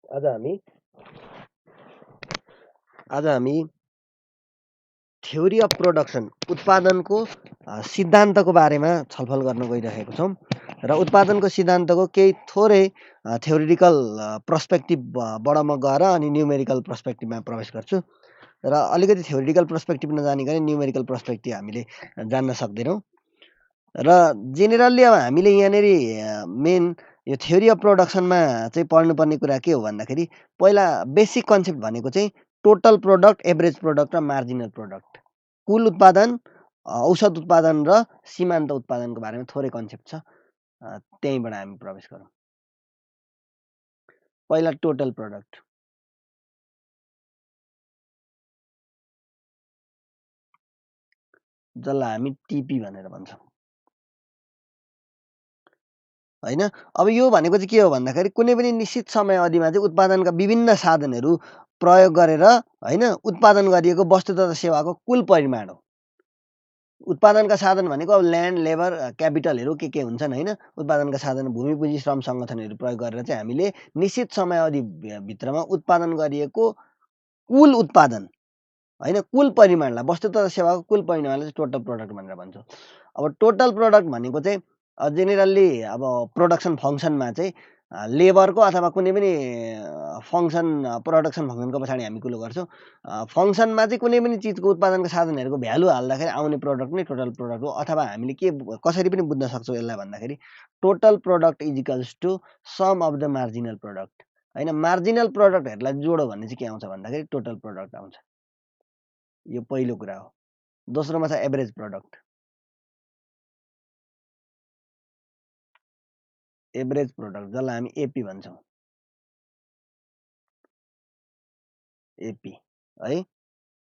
आज हामी theory of production उत्पादनको सिद्धान्तको बारेमा छलफल गर्न गइरहेको छौँ र उत्पादनको सिद्धान्तको केही थोरै थ्योरिटिकल पर्सपेक्टिभबाट म गएर अनि न्युमेरिकल पर्सपेक्टिभमा प्रवेश गर्छु र अलिकति थ्योरिटिकल पर्सपेक्टिभ नजानिकन न्युमेरिकल पर्सपेक्टिभ हामीले जान्न सक्दैनौँ र जेनेरल्ली अब हामीले यहाँनिर मेन यो थ्योरी अफ प्रोडक्सनमा चाहिँ पढ्नुपर्ने कुरा के हो भन्दाखेरि पहिला बेसिक कन्सेप्ट भनेको चाहिँ टोटल प्रोडक्ट, एभरेज प्रोडक्ट र मार्जिनल प्रोडक्ट, कुल उत्पादन, औसत उत्पादन र सीमान्त उत्पादनको बारेमा थोरै कन्सेप्ट छ। त्यहीँबाट हामी प्रवेश गरौँ। पहिला टोटल प्रोडक्ट, जसलाई हामी टिपी भनेर भन्छौँ होइन। अब यो भनेको चाहिँ के हो भन्दाखेरि कुनै पनि निश्चित समय अवधिमा चाहिँ उत्पादनका विभिन्न साधनहरू प्रयोग गरेर होइन उत्पादन गरिएको वस्तु तथा सेवाको कुल परिमाण हो। उत्पादनका साधन भनेको अब ल्यान्ड, लेबर, क्यापिटलहरू के हुन्छन् होइन। उत्पादनका साधन भूमि, पुँजी, श्रम, सङ्गठनहरू प्रयोग गरेर चाहिँ हामीले निश्चित समय अवधि भित्रमा उत्पादन गरिएको कुल उत्पादन होइन, कुल परिमाणलाई, वस्तु तथा सेवाको कुल परिमाणलाई चाहिँ टोटल प्रोडक्ट भनेर भन्छौँ। अब टोटल प्रोडक्ट भनेको चाहिँ जेनेरल्ली अब प्रोडक्सन फङ्सनमा चाहिँ लेबरको अथवा कुनै पनि फङ्सन प्रोडक्सन फङ्सनको पछाडि हामी कुलो गर्छौँ। फङ्सनमा चाहिँ कुनै पनि चिजको उत्पादनको साधनहरूको भ्यालु हाल्दाखेरि आउने प्रोडक्ट नै टोटल प्रोडक्ट हो। अथवा हामीले कसरी पनि बुझ्न सक्छौँ यसलाई भन्दाखेरि total product is equals to sum of the marginal product होइन। मार्जिनल प्रोडक्टहरूलाई जोडो भने चाहिँ के आउँछ भन्दाखेरि टोटल प्रोडक्ट आउँछ। यो पहिलो कुरा हो। दोस्रोमा छ एभरेज प्रोडक्ट। एभरेज प्रोडक्ट जसलाई हामी एपी भन्छौँ, एपी है।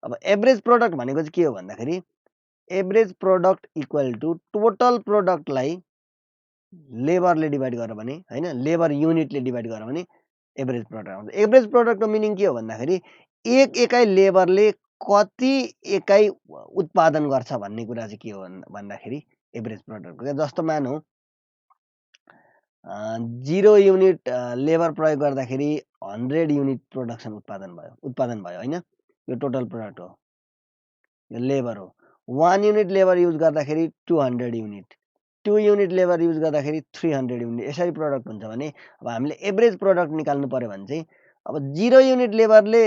अब एभरेज प्रोडक्ट भनेको चाहिँ के हो भन्दाखेरि average product equal to total प्रोडक्टलाई लेबरले डिभाइड गर्यो भने होइन, लेबर युनिटले डिभाइड गर्यो भने एभरेज प्रोडक्ट आउँछ। एभरेज प्रोडक्टको मिनिङ के हो भन्दाखेरि एक एकाइ लेबरले कति एकाइ उत्पादन गर्छ भन्ने कुरा चाहिँ के हो भन्दाखेरि एभरेज प्रोडक्ट। जस्तो मानौँ 0 युनिट लेबर प्रयोग गर्दाखेरि 100 युनिट प्रोडक्सन उत्पादन भयो होइन। यो टोटल प्रोडक्ट हो, यो लेबर हो। 1 युनिट लेबर युज गर्दाखेरि 200 युनिट, 2 युनिट लेबर युज गर्दाखेरि 300 युनिट, यसरी प्रोडक्ट हुन्छ भने अब हामीले एभरेज प्रोडक्ट निकाल्नु पऱ्यो भने चाहिँ अब 0 युनिट लेबरले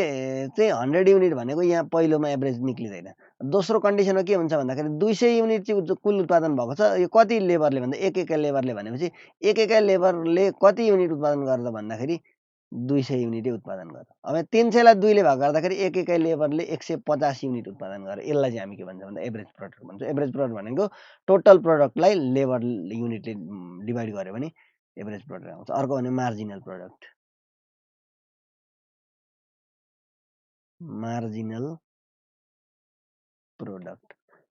चाहिँ 100 युनिट भनेको यहाँ पहिलोमा एभरेज निक्लिँदैन। दोस्रो कन्डिसनमा के हुन्छ भन्दाखेरि 200 युनिट चाहिँ कुल उत्पादन भएको छ। यो कति लेबरले भन्दा एक एकाइ लेबरले भनेपछि एक एकाइ लेबरले कति युनिट उत्पादन गर्छ भन्दाखेरि 200 युनिटै उत्पादन गर्छ। अब 300 लाई 2 ले भाग गर्दाखेरि एक एकाइ लेबरले 150 युनिट उत्पादन गर्यो। यसलाई चाहिँ हामी के भन्छौँ भन्दा एभरेज प्रोडक्ट भन्छौँ। एभरेज प्रोडक्ट भनेको टोटल प्रोडक्टलाई लेबर युनिटले डिभाइड गर्यो भने एभरेज प्रोडक्ट आउँछ। अर्को भने मार्जिनल प्रोडक्ट, मार्जिनल प्रोडक्ट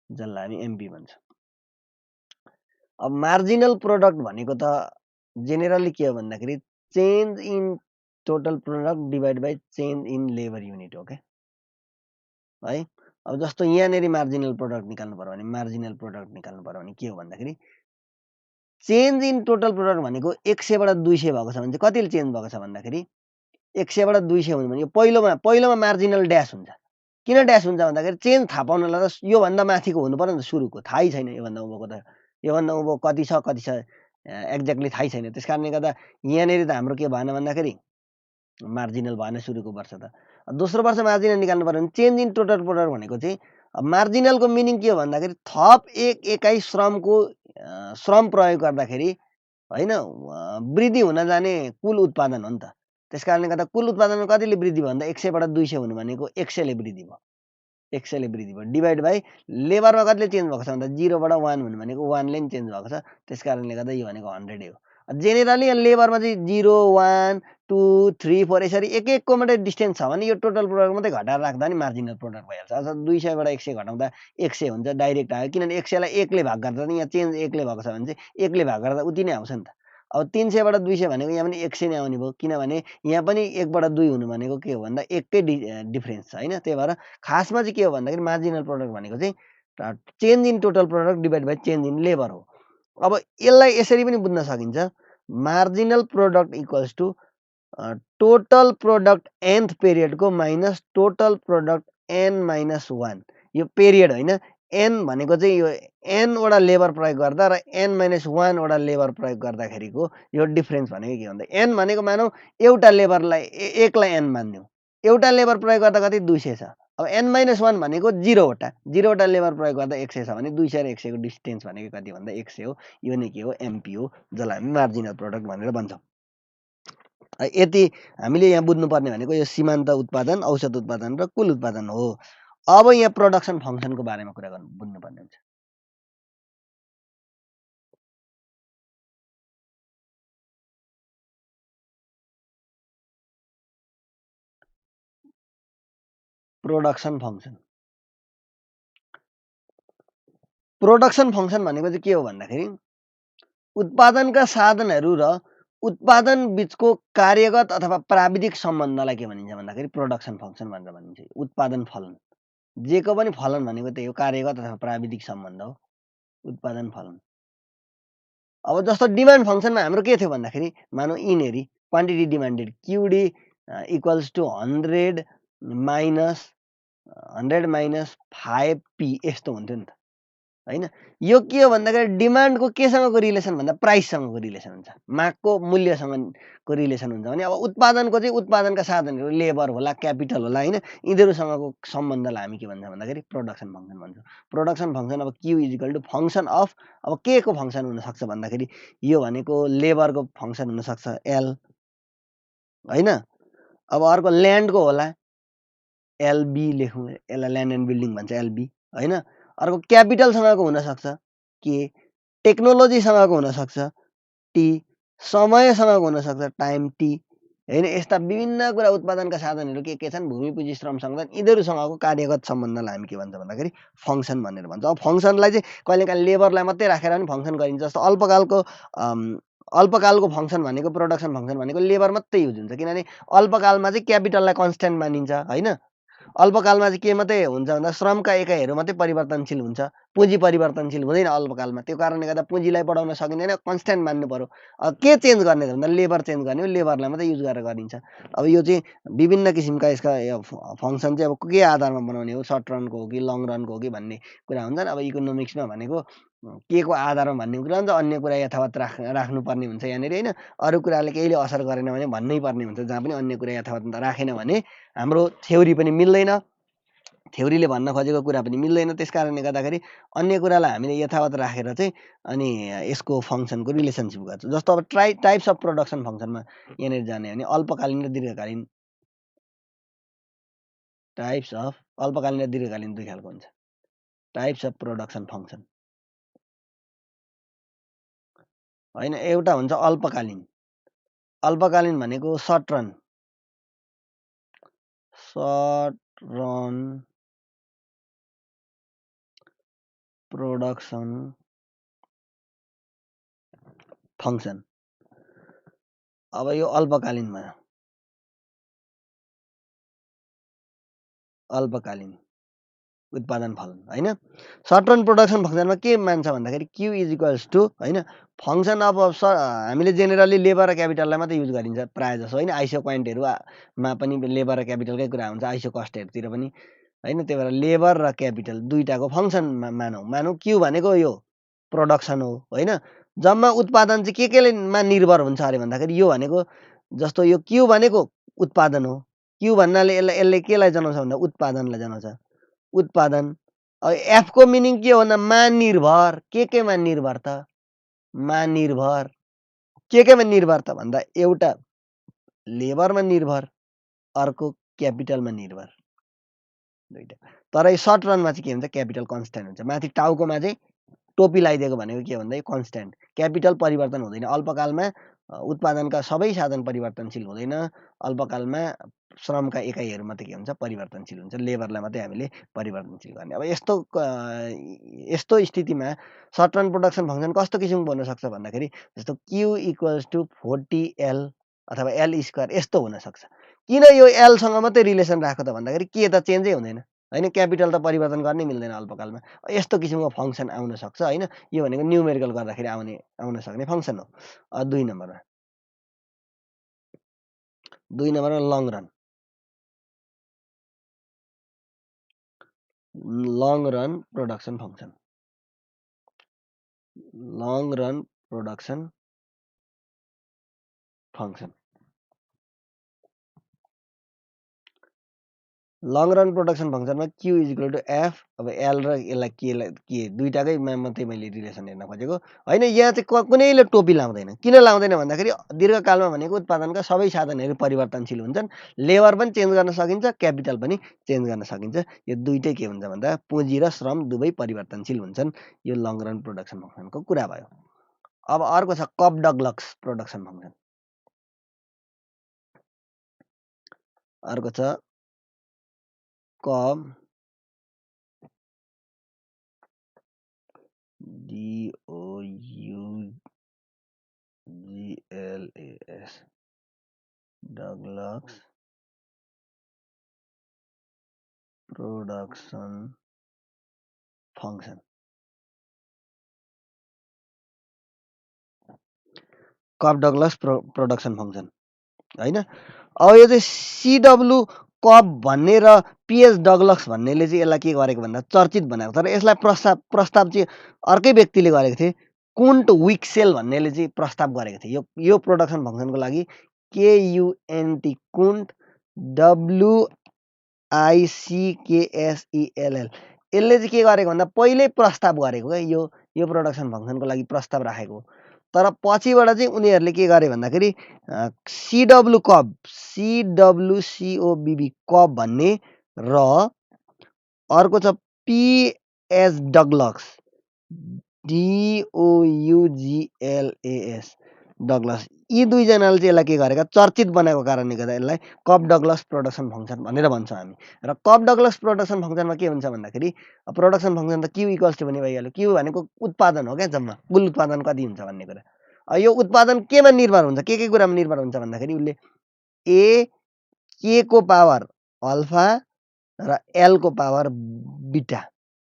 जसलाई हामी एमपी भन्छौँ। अब मार्जिनल प्रोडक्ट भनेको त जेनेरली के हो भन्दाखेरि change in total product divide by change in labour unit हो क्या है। अब जस्तो यहाँनिर मार्जिनल प्रोडक्ट निकाल्नु पर्यो भने मार्जिनल प्रोडक्ट निकाल्नु पर्यो भने के हो भन्दाखेरि चेन्ज इन टोटल प्रोडक्ट भनेको 100 बाट 200 भएको छ भने चाहिँ कतिले चेन्ज भएको छ भन्दाखेरि 100 बाट 200 हुनु भने पहिलोमा मार्जिनल ड्यास हुन्छ। किन ड्यास हुन्छ भन्दाखेरि चेन्ज थाहा पाउनलाई त योभन्दा माथिको हुनु पर्यो नि त, सुरुको थाहै छैन योभन्दा उँभोको त, योभन्दा उँभो कति छ एक्ज्याक्टली थाहै छैन। त्यस कारणले गर्दा यहाँनिर त हाम्रो के भएन भन्दाखेरि मार्जिनल भएन सुरुको वर्ष त। दोस्रो वर्ष मार्जिनल निकाल्नु पर्यो भने चेन्ज इन टोटल प्रोडक्ट भनेको चाहिँ मार्जिनलको मिनिङ के हो भन्दाखेरि थप एक एकाइ श्रम प्रयोग गर्दाखेरि होइन वृद्धि हुन जाने कुल उत्पादन हो नि त। त्यस कारणले गर्दा कुल उत्पादनमा कतिले वृद्धि भयो भन्दा 100 बाट 200 हुनु भनेको 100 ले वृद्धि भयो, 100 ले वृद्धि भयो डिभाइड बाई लेबरमा कतिले चेन्ज भएको छ भन्दा 0 बाट 1 हुनु भनेको 1 ले नि चेन्ज भएको छ। त्यस कारणले गर्दा यो भनेको 100 हो। जेनेरली लेबरमा चाहिँ 0, 1, 2, 3, 4 यसरी एक एकको मात्रै डिस्टेन्स छ भने यो टोटल प्रोडक्ट मात्रै घटाएर राख्दा नि मार्जिनल प्रोडक्ट भइहाल्छ। अथवा 200 बाट 100 घटाउँदा 100 हुन्छ, डाइरेक्ट आयो। किनभने 100 लाई 1 ले भाग गर्दा नि यहाँ चेन्ज 1 ले भएको छ भने चाहिँ 1 ले भाग गर्दा उति नै आउँछ नि त। अब 300 बाट 200 भनेको यहाँ पनि 100 नै आउने भयो, किनभने यहाँ पनि 1 बाट 2 हुनु भनेको के हो भन्दा एककै डिफरेन्स छ होइन। त्यही भएर खासमा चाहिँ के हो भन्दाखेरि मार्जिनल प्रोडक्ट भनेको चाहिँ change in total product divide by change in labour हो। अब यसलाई यसरी पनि बुझ्न सकिन्छ, marginal product equals to total product nth पिरियडको माइनस टोटल प्रोडक्ट n-1 यो पिरियड होइन n भनेको चाहिँ यो n वटा लेबर प्रयोग गर्दा र n-1 वटा लेबर प्रयोग गर्दाखेरिको यो डिफरेन्स भनेको के भन्दा n भनेको मानौँ एउटा लेबरलाई एकलाई n मान्यौँ एउटा लेबर प्रयोग गर्दा कति 200 छ अब n-1 भनेको 0 वटा लेबर प्रयोग गर्दा 100 छ भने 200 र 100 को डिस्टेन्स भनेको कति भन्दा 100 हो यो नै के हो एमपी हो जसलाई हामी मार्जिनल प्रोडक्ट भनेर भन्छौँ यति हामीले यहाँ बुझ्नुपर्ने भनेको यो सीमान्त उत्पादन औसत उत्पादन र कुल उत्पादन हो अब यहाँ प्रोडक्सन फङ्सनको बारेमा कुरा गर्नु बुझ्नुपर्ने हुन्छ प्रोडक्सन फङ्सन भनेको चाहिँ के हो भन्दाखेरि उत्पादनका साधनहरू र उत्पादन बीचको कार्यगत अथवा प्राविधिक सम्बन्धलाई के भनिन्छ भन्दाखेरि प्रोडक्सन फङ्सन भनेर भनिन्छ उत्पादन फलन जेको पनि फलन भनेको त्यही हो कार्यगत अथवा प्राविधिक सम्बन्ध हो उत्पादन फलन अब जस्तो डिमान्ड फङ्सनमा हाम्रो के थियो भन्दाखेरि मानौँ यिनीहरू quantity demanded QD equals to 100 minus 5p यस्तो हुन्थ्यो नि त होइन यो के हो भन्दाखेरि डिमान्डको केसँगको रिलेसन भन्दा प्राइससँगको रिलेसन हुन्छ मागको मूल्यसँगको रिलेसन हुन्छ भने अब उत्पादनको चाहिँ उत्पादनका साधनहरू लेबर होला क्यापिटल होला होइन यिनीहरूसँगको सम्बन्धलाई हामी के भन्छ भन्दाखेरि प्रोडक्सन फङ्सन भन्छौँ प्रोडक्सन फङ्सन अब Q is equal to function of अब के को फङ्सन हुनसक्छ भन्दाखेरि यो भनेको लेबरको फङ्सन हुनसक्छ एल होइन अब अर्को ल्यान्डको होला एलबी लेखौँ यसलाई ल्यान्ड एन्ड बिल्डिङ भन्छ एलबी होइन अर्को क्यापिटलसँगको हुनसक्छ के टेक्नोलोजीसँगको हुनसक्छ टी समयसँगको हुनसक्छ टाइम टी होइन यस्ता विभिन्न कुरा उत्पादनका साधनहरू के छन् भूमि पुँजी श्रम सङ्गठन यिनीहरूसँगको कार्यगत सम्बन्धलाई हामी के भन्छ भन्दाखेरि फङ्सन भनेर भन्छ अब फङ्सनलाई चाहिँ कहिलेकाहीँ लेबरलाई मात्रै राखेर पनि फङ्सन गरिन्छ जस्तो अल्पकालको फङ्सन भनेको प्रोडक्सन फङ्सन भनेको लेबर मात्रै युज हुन्छ किनभने अल्पकालमा चाहिँ क्यापिटललाई कन्सट्यान्ट मानिन्छ होइन अल्पकालमा चाहिँ के मात्रै हुन्छ भन्दा श्रमका एकाइहरू मात्रै परिवर्तनशील हुन्छ पुँजी परिवर्तनशील हुँदैन अल्पकालमा त्यो कारणले गर्दा पुँजीलाई बढाउन सकिँदैन कन्सट्यान्ट मान्नु पर्यो के चेन्ज गर्ने भन्दा लेबर चेन्ज गर्ने हो लेबरलाई मात्रै युज गरेर गरिन्छ अब यो चाहिँ विभिन्न किसिमका यसका फङ्सन चाहिँ अब के आधारमा बनाउने हो सर्ट रनको हो कि लङ रनको हो कि भन्ने कुरा हुन्छन् अब इकोनोमिक्समा भनेको के को आधारमा भन्ने कुरा हुन्छ अन्य कुरा यथावत राख्नुपर्ने हुन्छ यहाँनिर होइन अरू कुराले केहीले असर गरेन भने भन्नै पर्ने हुन्छ जहाँ पनि अन्य कुरा यथावत राखेन भने हाम्रो थ्योरी पनि मिल्दैन थ्योरीले भन्न खोजेको कुरा पनि मिल्दैन त्यस कारणले गर्दाखेरि अन्य कुरालाई हामीले यथावत राखेर चाहिँ अनि यसको फङ्सनको रिलेसनसिप गर्छौँ जस्तो अब टाइप्स अफ प्रोडक्सन फङ्सनमा यहाँनिर जाने भने अल्पकालीन र दीर्घकालीन टाइप्स अफ अल्पकालीन र दीर्घकालीन दुई खालको हुन्छ टाइप्स अफ प्रोडक्सन फङ्सन होइन एउटा हुन्छ अल्पकालीन भनेको सर्ट रन प्रोडक्सन फङ्सन अब यो अल्पकालीन उत्पादन फलन होइन सर्ट रन प्रोडक्सन फङ्सनमा के मान्छ भन्दाखेरि क्यु इज इक्वल्स टु होइन फङ्सन अब हामीले जेनेरली लेबर र क्यापिटललाई मात्रै युज गरिन्छ प्रायः जसो होइन आइसो क्वाइन्टहरूमा पनि लेबर र क्यापिटलकै कुरा हुन्छ आइसो कस्टहरूतिर पनि होइन त्यही भएर लेबर र क्यापिटल दुईटाको फङ्सन मानौँ क्यु भनेको यो प्रोडक्सन हो होइन जम्मा उत्पादन चाहिँ केमा निर्भर हुन्छ अरे भन्दाखेरि यो भनेको जस्तो यो क्यु भनेको उत्पादन हो क्यु भन्नाले यसले केलाई जनाउँछ भन्दा उत्पादनलाई जनाउँछ उत्पादन अब एफको मिनिङ के हो भन्दा मा निर्भर केमा निर्भर त मा निर्भर केमा निर्भर त भन्दा एउटा लेबरमा निर्भर अर्को क्यापिटलमा निर्भर दुईटा तर यो सर्ट रनमा चाहिँ के हुन्छ क्यापिटल कन्सट्यान्ट हुन्छ माथि टाउकोमा चाहिँ टोपी लगाइदिएको भनेको के भन्दा कन्सट्यान्ट क्यापिटल परिवर्तन हुँदैन अल्पकालमा उत्पादनका सबै साधन परिवर्तनशील हुँदैन अल्पकालमा श्रमका एकाइहरू मात्रै के हुन्छ परिवर्तनशील हुन्छ लेबरलाई मात्रै हामीले परिवर्तनशील गर्ने अब यस्तो स्थितिमा सर्ट रन प्रोडक्सन फङ्सन कस्तो किसिमको हुनसक्छ भन्दाखेरि जस्तो क्यु इक्वल्स टु 40L अथवा एल स्क्वायर यस्तो हुनसक्छ किन यो एलसँग मात्रै रिलेसन राख्यो त भन्दाखेरि के त चेन्जै हुँदैन होइन क्यापिटल त परिवर्तन गर्नै मिल्दैन अल्पकालमा यस्तो किसिमको फङ्सन आउन सक्छ होइन यो भनेको न्युमेरिकल गर्दाखेरि आउन सक्ने फङ्सन हो 2 नम्बरमा 2 नम्बरमा long run production function long run production फङ्सनमा Q is equal to F. अब एल र यसलाई के दुइटाकैमा मात्रै मैले रिलेसन हेर्न खोजेको होइन। यहाँ चाहिँ कुनैले टोपी लाउँदैन। किन लाउँदैन भन्दाखेरि दीर्घकालमा भनेको उत्पादनका सबै साधनहरू परिवर्तनशील हुन्छन्। लेबर पनि चेन्ज गर्न सकिन्छ, क्यापिटल पनि चेन्ज गर्न सकिन्छ। यो दुइटै के हुन्छ भन्दा पुँजी र श्रम दुवै परिवर्तनशील हुन्छन्। यो लङ रन प्रोडक्सन फङ्सनको कुरा भयो। अब अर्को छ कप डगलस प्रोडक्सन फङ्सन। अर्को छ cup DOUGLAS Douglas production function. Cup Douglas production function होइन। अब यो चाहिँ CW कप भन्ने र PS डगलस भन्नेले चाहिँ यसलाई के गरेको भन्दा चर्चित बनाएको। तर यसलाई प्रस्ताव चाहिँ अर्कै व्यक्तिले गरेको थिए। कुन्ट विक्सेल भन्नेले चाहिँ प्रस्ताव गरेको थिए यो प्रोडक्सन फङ्सनको लागि। KUNT कुन्ट WICKSELL यसले चाहिँ के गरेको भन्दा पहिल्यै प्रस्ताव गरेको क्या यो प्रोडक्सन फङ्सनको लागि प्रस्ताव राखेको। तर पछिबाट चाहिँ उनीहरूले के गरे भन्दाखेरि CW कप CWCOBB कप भन्ने र अर्को छ PS डगलस DOUGLAS डगलस। यी दुईजनाले चाहिँ यसलाई के गरेका चर्चित बनाएको कारणले गर्दा यसलाई कप डगलस प्रोडक्सन फङ्सन भनेर भन्छौँ हामी। र कप डगलस प्रोडक्सन फङ्सनमा के हुन्छ भन्दाखेरि प्रोडक्सन फङ्सन त क्यु इक्वल्स टु भने भइहाल्यो। क्यु भनेको उत्पादन हो क्या, जम्मा कुल उत्पादन कति हुन्छ भन्ने कुरा। यो उत्पादन केमा निर्भर हुन्छ, के कुरामा निर्भर हुन्छ भन्दाखेरि उसले के को पावर अल्फा र एल को पावर बिटा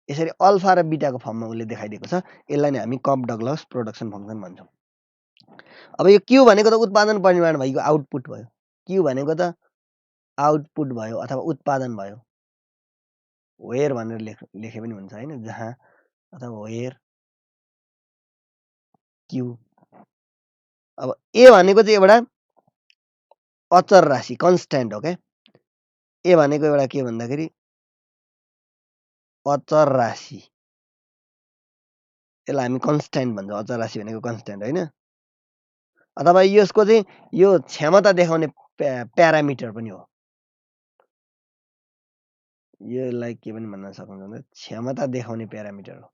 यसरी अल्फा र बिटाको फर्ममा उसले देखाइदिएको छ। यसलाई नै हामी कप डगलस प्रोडक्सन फङ्सन भन्छौँ। अब यो क्यु भनेको त उत्पादन परिमाण भएको आउटपुट भयो। क्यु भनेको त आउटपुट भयो अथवा उत्पादन भयो। वेयर भनेर लेखे पनि हुन्छ होइन, जहाँ अथवा वेयर क्यु। अब ए भनेको चाहिँ एउटा अचर राशि कन्स्ट्यान्ट हो क्या। ए भनेको एउटा के भन्दाखेरि अचर राशि, यसलाई हामी कन्स्ट्यान्ट भन्छौँ। अचर राशि भनेको कन्स्ट्यान्ट होइन। अथवा यसको चाहिँ यो क्षमता देखाउने प्यारामिटर पनि हो। यसलाई के पनि भन्न सक्नुहुन्छ भन्दा क्षमता देखाउने प्यारामिटर हो।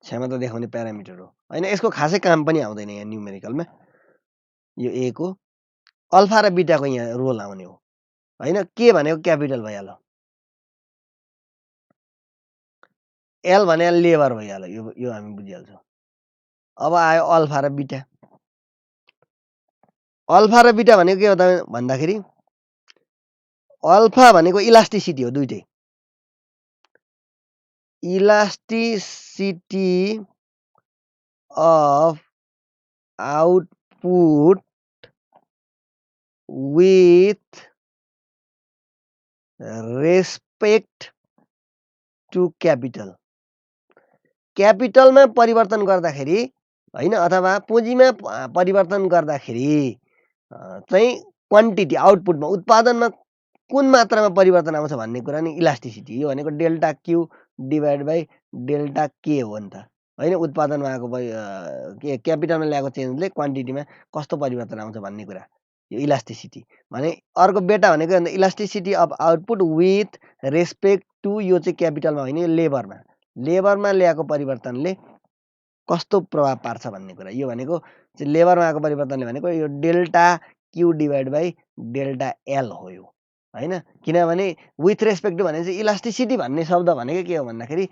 क्षमता देखाउने प्यारामिटर हो होइन। यसको खासै काम पनि आउँदैन यहाँ न्युमेरिकलमा। यो ए को अल्फा र बिटाको यहाँ रोल आउने हो होइन। के भनेको क्यापिटल भइहाल्यो, एल भने लेबर भइहाल्यो। यो हामी बुझिहाल्छौँ। अब आयो अल्फा र बिटा। अल्फा र बिटा भनेको के हो त भन्दाखेरि अल्फा भनेको इलास्टिसिटी हो, दुइटै elasticity of output with respect to capital। क्यापिटलमा परिवर्तन गर्दाखेरि होइन अथवा पुँजीमा परिवर्तन गर्दाखेरि चाहिँ क्वान्टिटी आउटपुटमा उत्पादनमा कुन मात्रामा परिवर्तन आउँछ भन्ने कुरा नि इलास्टिसिटी। यो भनेको delta Q divide by delta के हो नि त होइन। उत्पादनमा आएको क्यापिटलमा ल्याएको चेन्जले क्वान्टिटीमा कस्तो परिवर्तन आउँछ भन्ने कुरा, यो इलास्टिसिटी भने। अर्को बेटा भनेको elasticity of output with respect to, यो चाहिँ क्यापिटलमा होइन, यो लेबरमा ल्याएको परिवर्तनले कस्तो प्रभाव पार्छ भन्ने कुरा। यो भनेको चाहिँ लेबरमा आएको परिवर्तनले भनेको यो delta Q divide by delta L हो यो होइन। किनभने विथ रेस्पेक्ट टु भने चाहिँ इलास्टिसिटी भन्ने शब्द भनेको के हो भन्दाखेरि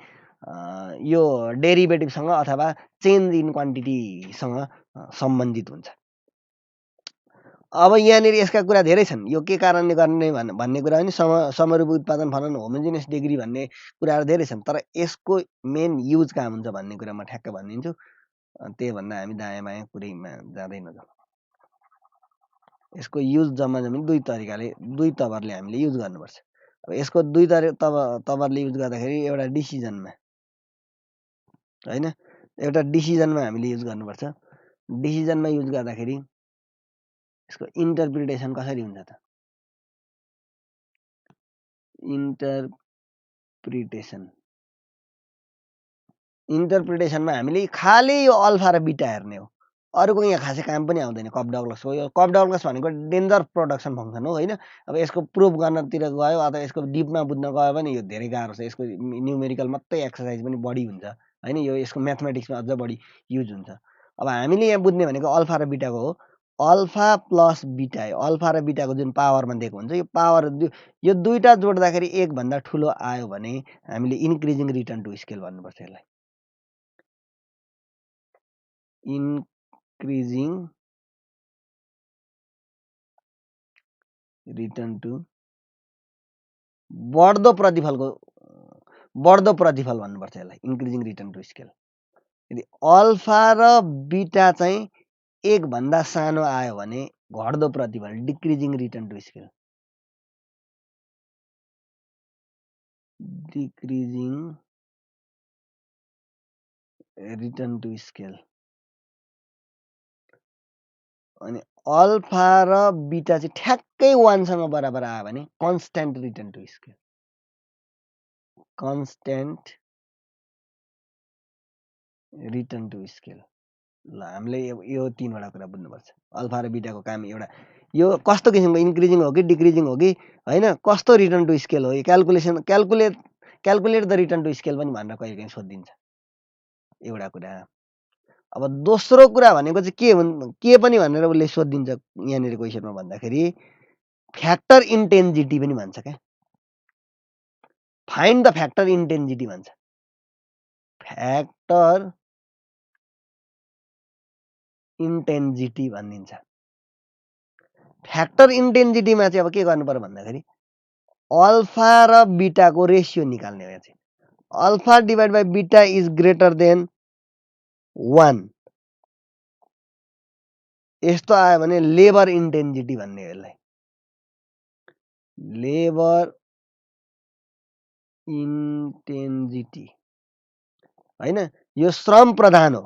यो डेरिभेटिभसँग अथवा चेन्ज इन क्वान्टिटीसँग सम्बन्धित हुन्छ। अब यहाँनिर यसका कुरा धेरै छन्। यो के कारणले गर्ने भन्ने कुरा पनि समरूप उत्पादन फलन होमोजिनियस डिग्री भन्ने कुराहरू धेरै छन्। तर यसको मेन युज कहाँ हुन्छ भन्ने कुरा म ठ्याक्क भनिदिन्छु। त्यही भन्दा हामी दायाँ बायाँ कुरैमा जाँदै नजाउँ। यसको युज जम्मा जम्मी दुई तवरले हामीले युज गर्नुपर्छ। अब यसको दुई तवरले युज गर्दाखेरि एउटा डिसिजनमा होइन, एउटा डिसिजनमा हामीले युज गर्नुपर्छ। डिसिजनमा युज गर्दाखेरि यसको इन्टरप्रिटेसन कसरी हुन्छ त? इन्टरप्रिटेसनमा हामीले खालि यो अल्फा र बिटा हेर्ने हो। अरूको यहाँ खासै काम पनि आउँदैन। कप डगलसको यो कप डगलस भनेको डेन्जर प्रोडक्सन फङ्सन हो होइन। अब यसको प्रुफ गर्नतिर गयो अथवा यसको डिपमा बुझ्न गयो भने यो धेरै गाह्रो छ। यसको न्युमेरिकल मात्रै एक्सर्साइज पनि बढी हुन्छ होइन। यो यसको म्याथमेटिक्समा अझ बढी युज हुन्छ। अब हामीले यहाँ बुझ्ने भनेको अल्फा र बिटाको हो। अल्फा प्लस बिटा, अल्फा र बिटाको जुन पावरमा दिएको हुन्छ यो पावर यो दुईटा जोड्दाखेरि एक भन्दा ठुलो आयो भने हामीले इन्क्रिजिङ रिटर्न टु स्केल भन्नुपर्छ। यसलाई इन्क्रिजिङ रिटर्न टु बढ्दो प्रतिफल भन्नुपर्छ। यसलाई इन्क्रिजिङ रिटर्न टु स्केल। यदि अल्फा र बिटा चाहिँ एक भन्दा सानो आयो भने घट्दो प्रतिफल decreasing return to scale. Decreasing return to scale. अनि अल्फा र बिटा चाहिँ ठ्याक्कै 1 सँग बराबर आयो भने constant return to scale. Constant return to scale. ल हामीले यो तीनवटा कुरा बुझ्नुपर्छ। अल्फा र बिटाको काम एउटा यो कस्तो किसिमको इन्क्रिजिङ हो कि डिक्रिजिङ हो कि होइन, कस्तो रिटर्न टु स्केल हो, यो calculate the return to scale पनि भनेर कहिले काहीँ सोधिदिन्छ। एउटा कुरा। अब दोस्रो कुरा भनेको चाहिँ के पनि भनेर उसले सोधिदिन्छ यहाँनिर क्वेसनमा भन्दाखेरि फ्याक्टर इन्टेन्सिटी पनि भन्छ क्या। फाइन्ड द फ्याक्टर इन्टेन्सिटी भन्छ। फ्याक्टर इन्टेन्सिटी भनिदिन्छ। फ्याक्टर इन्टेन्सिटीमा चाहिँ अब के गर्नु पर्यो भन्दाखेरि अल्फा र बिटाको रेसियो निकाल्ने हो। चाहिँ अल्फा डिभाइड बाई बिटा इज ग्रेटर देन 1 यस्तो आयो भने लेबर इन्टेन्सिटी भन्ने हो। यसलाई लेबर इन्टेन्सिटी होइन, यो श्रम प्रधान हो।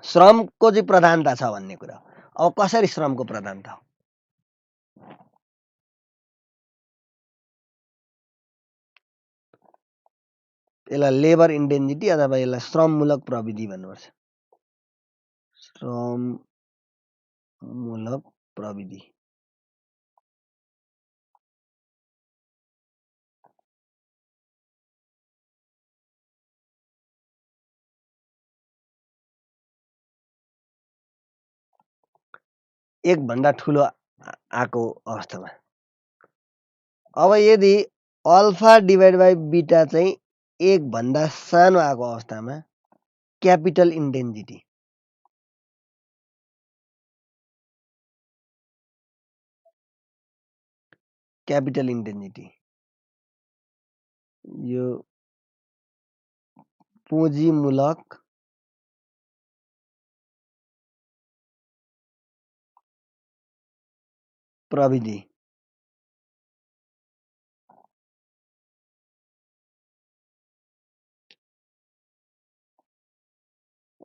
श्रमको चाहिँ प्रधानता छ भन्ने कुरा। अब कसरी श्रमको प्रधानता हो? यसलाई लेबर इन्टेन्सिटी अथवा यसलाई श्रममूलक प्रविधि भन्नुपर्छ। श्रममूलक प्रविधि। एक भन्दा ठुलो आएको अवस्थामा। अब यदि अल्फा डिभाइड बाई बिटा चाहिँ एक भन्दा सानो आएको अवस्थामा क्यापिटल इन्टेन्सिटी। क्यापिटल इन्टेन्सिटी यो पुँजीमूलक प्रविधि।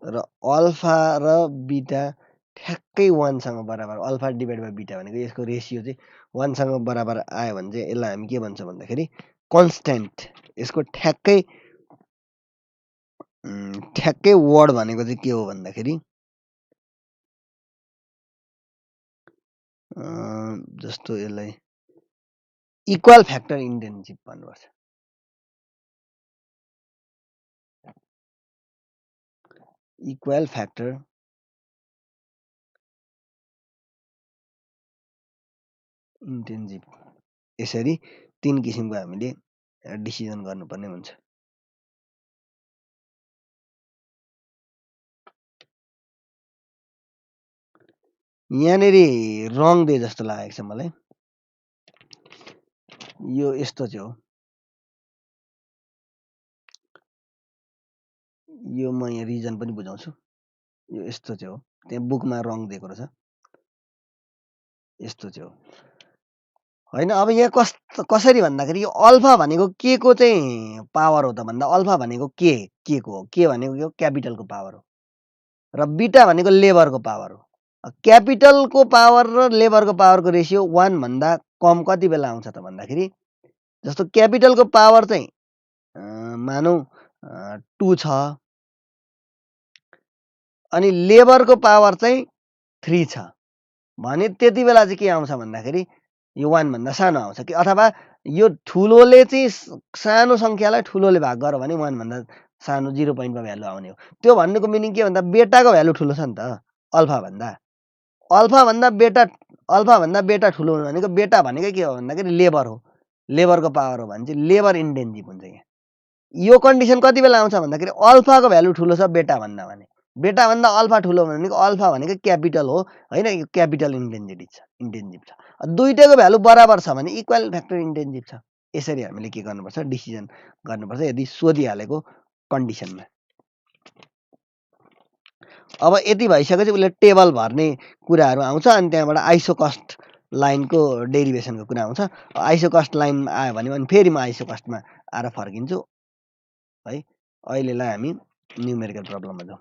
र अल्फा र बिटा ठ्याक्कै 1 सँग बराबर। अल्फा डिभाइड बाई बिटा भनेको यसको रेसियो चाहिँ 1 सँग बराबर आयो भने चाहिँ यसलाई हामी के भन्छ भन्दाखेरि कन्स्ट्यान्ट। यसको ठ्याक्कै वर्ड भनेको चाहिँ के हो भन्दाखेरि जस्तो यसलाई इक्वल फ्याक्टर इन्टेन्सिटी भन्नुपर्छ। Equal factor intensity. यसरी 3 किसिमको हामीले डिसिजन गर्नुपर्ने हुन्छ। यहाँनेरि रङ दिए जस्तो लागेको छ मलाई। यो यस्तो चाहिँ हो। यो म यहाँ रिजन पनि बुझाउँछु। यो यस्तो चाहिँ हो। त्यहाँ बुकमा रङ दिएको रहेछ। यस्तो चाहिँ हो। होइन अब यहाँ कसरी भन्दाखेरि यो अल्फा भनेको के को चाहिँ पावर हो त भन्दा अल्फा भनेको के को हो? के भनेको के हो? क्यापिटलको पावर हो। र बिटा भनेको लेबरको पावर हो। क्यापिटलको पावर र लेबरको पावरको रेसियो 1 भन्दा कम कति बेला आउँछ त भन्दाखेरि जस्तो क्यापिटलको पावर चाहिँ मानौँ 2 छ अनि लेबरको पावर चाहिँ 3 छ भने त्यति बेला चाहिँ के आउँछ भन्दाखेरि यो 1 भन्दा सानो आउँछ कि अथवा यो ठुलोले चाहिँ सानो सङ्ख्यालाई ठुलोले भाग गर भने 1 भन्दा सानो 0 पोइन्टमा भ्यालु आउने हो। त्यो भन्नुको मिनिङ के भन्दा बेटाको भ्यालु ठुलो छ नि त अल्फा भन्दा। अल्फा भन्दा बेटा ठुलो हुनु भनेको बेटा भनेकै के हो भन्दाखेरि लेबर हो। लेबरको पावर हो भने चाहिँ लेबर इन्टेन्जिभ हुन्छ यहाँ। यो कन्डिसन कति बेला आउँछ भन्दाखेरि अल्फाको भ्यालु ठुलो छ बेटा भन्दा भने। बेटा भन्दा अल्फा ठुलो भनेको अल्फा भनेको क्यापिटल हो होइन यो क्यापिटल इन्टेन्जिभ छ। दुईटैको भ्यालु बराबर छ भने इक्वल फ्याक्टर इन्टेन्जिभ छ। यसरी हामीले के गर्नुपर्छ डिसिजन गर्नुपर्छ यदि सोधिहालेको कन्डिसनमा। अब यति भइसकेपछि उसले टेबल भर्ने कुराहरू आउँछ अनि त्यहाँबाट आइसोकस्ट लाइनको डेरिभेसनको कुरा आउँछ। आइसोकस्ट लाइन आयो भने फेरि म आइसोकस्टमा आएर फर्किन्छु है। अहिलेलाई हामी न्युमेरिकल प्रब्लममा जाउँ।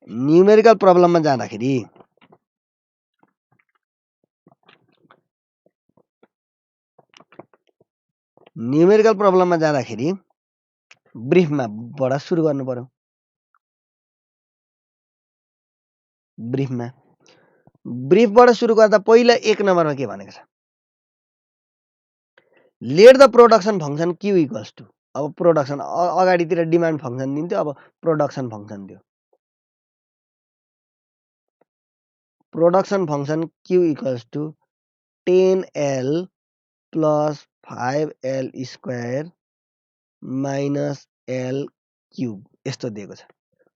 न्युमेरिकल प्रब्लममा जाँदाखेरि ब्रिफबाट सुरु गर्नु पर्यो। ब्रिफबाट सुरु गर्दा पहिला 1 नम्बरमा के भनेको छ let the production function Q equals to. अब प्रोडक्सन अगाडितिर डिमान्ड फङ्सन दिन्थ्यो अब प्रोडक्सन फङ्सन दियो। Production function Q equals to 10L plus 5L square minus L cube यस्तो दिएको छ।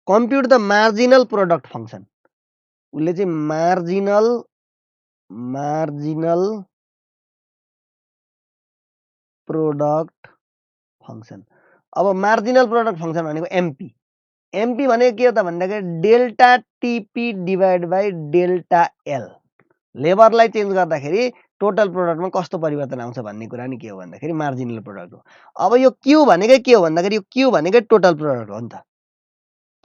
Compute the marginal product function. उसले चाहिँ मार्जिनल प्रोडक्ट फङ्सन। अब मार्जिनल प्रोडक्ट फङ्सन भनेको एमपी भनेको के हो त भन्दाखेरि delta TP divide by delta L. लेबरलाई चेन्ज गर्दाखेरि टोटल प्रोडक्टमा कस्तो परिवर्तन आउँछ भन्ने कुरा नि के हो भन्दाखेरि मार्जिनल प्रोडक्ट हो। अब यो क्यु भनेकै के हो भन्दाखेरि यो क्यु भनेकै टोटल प्रोडक्ट हो नि त।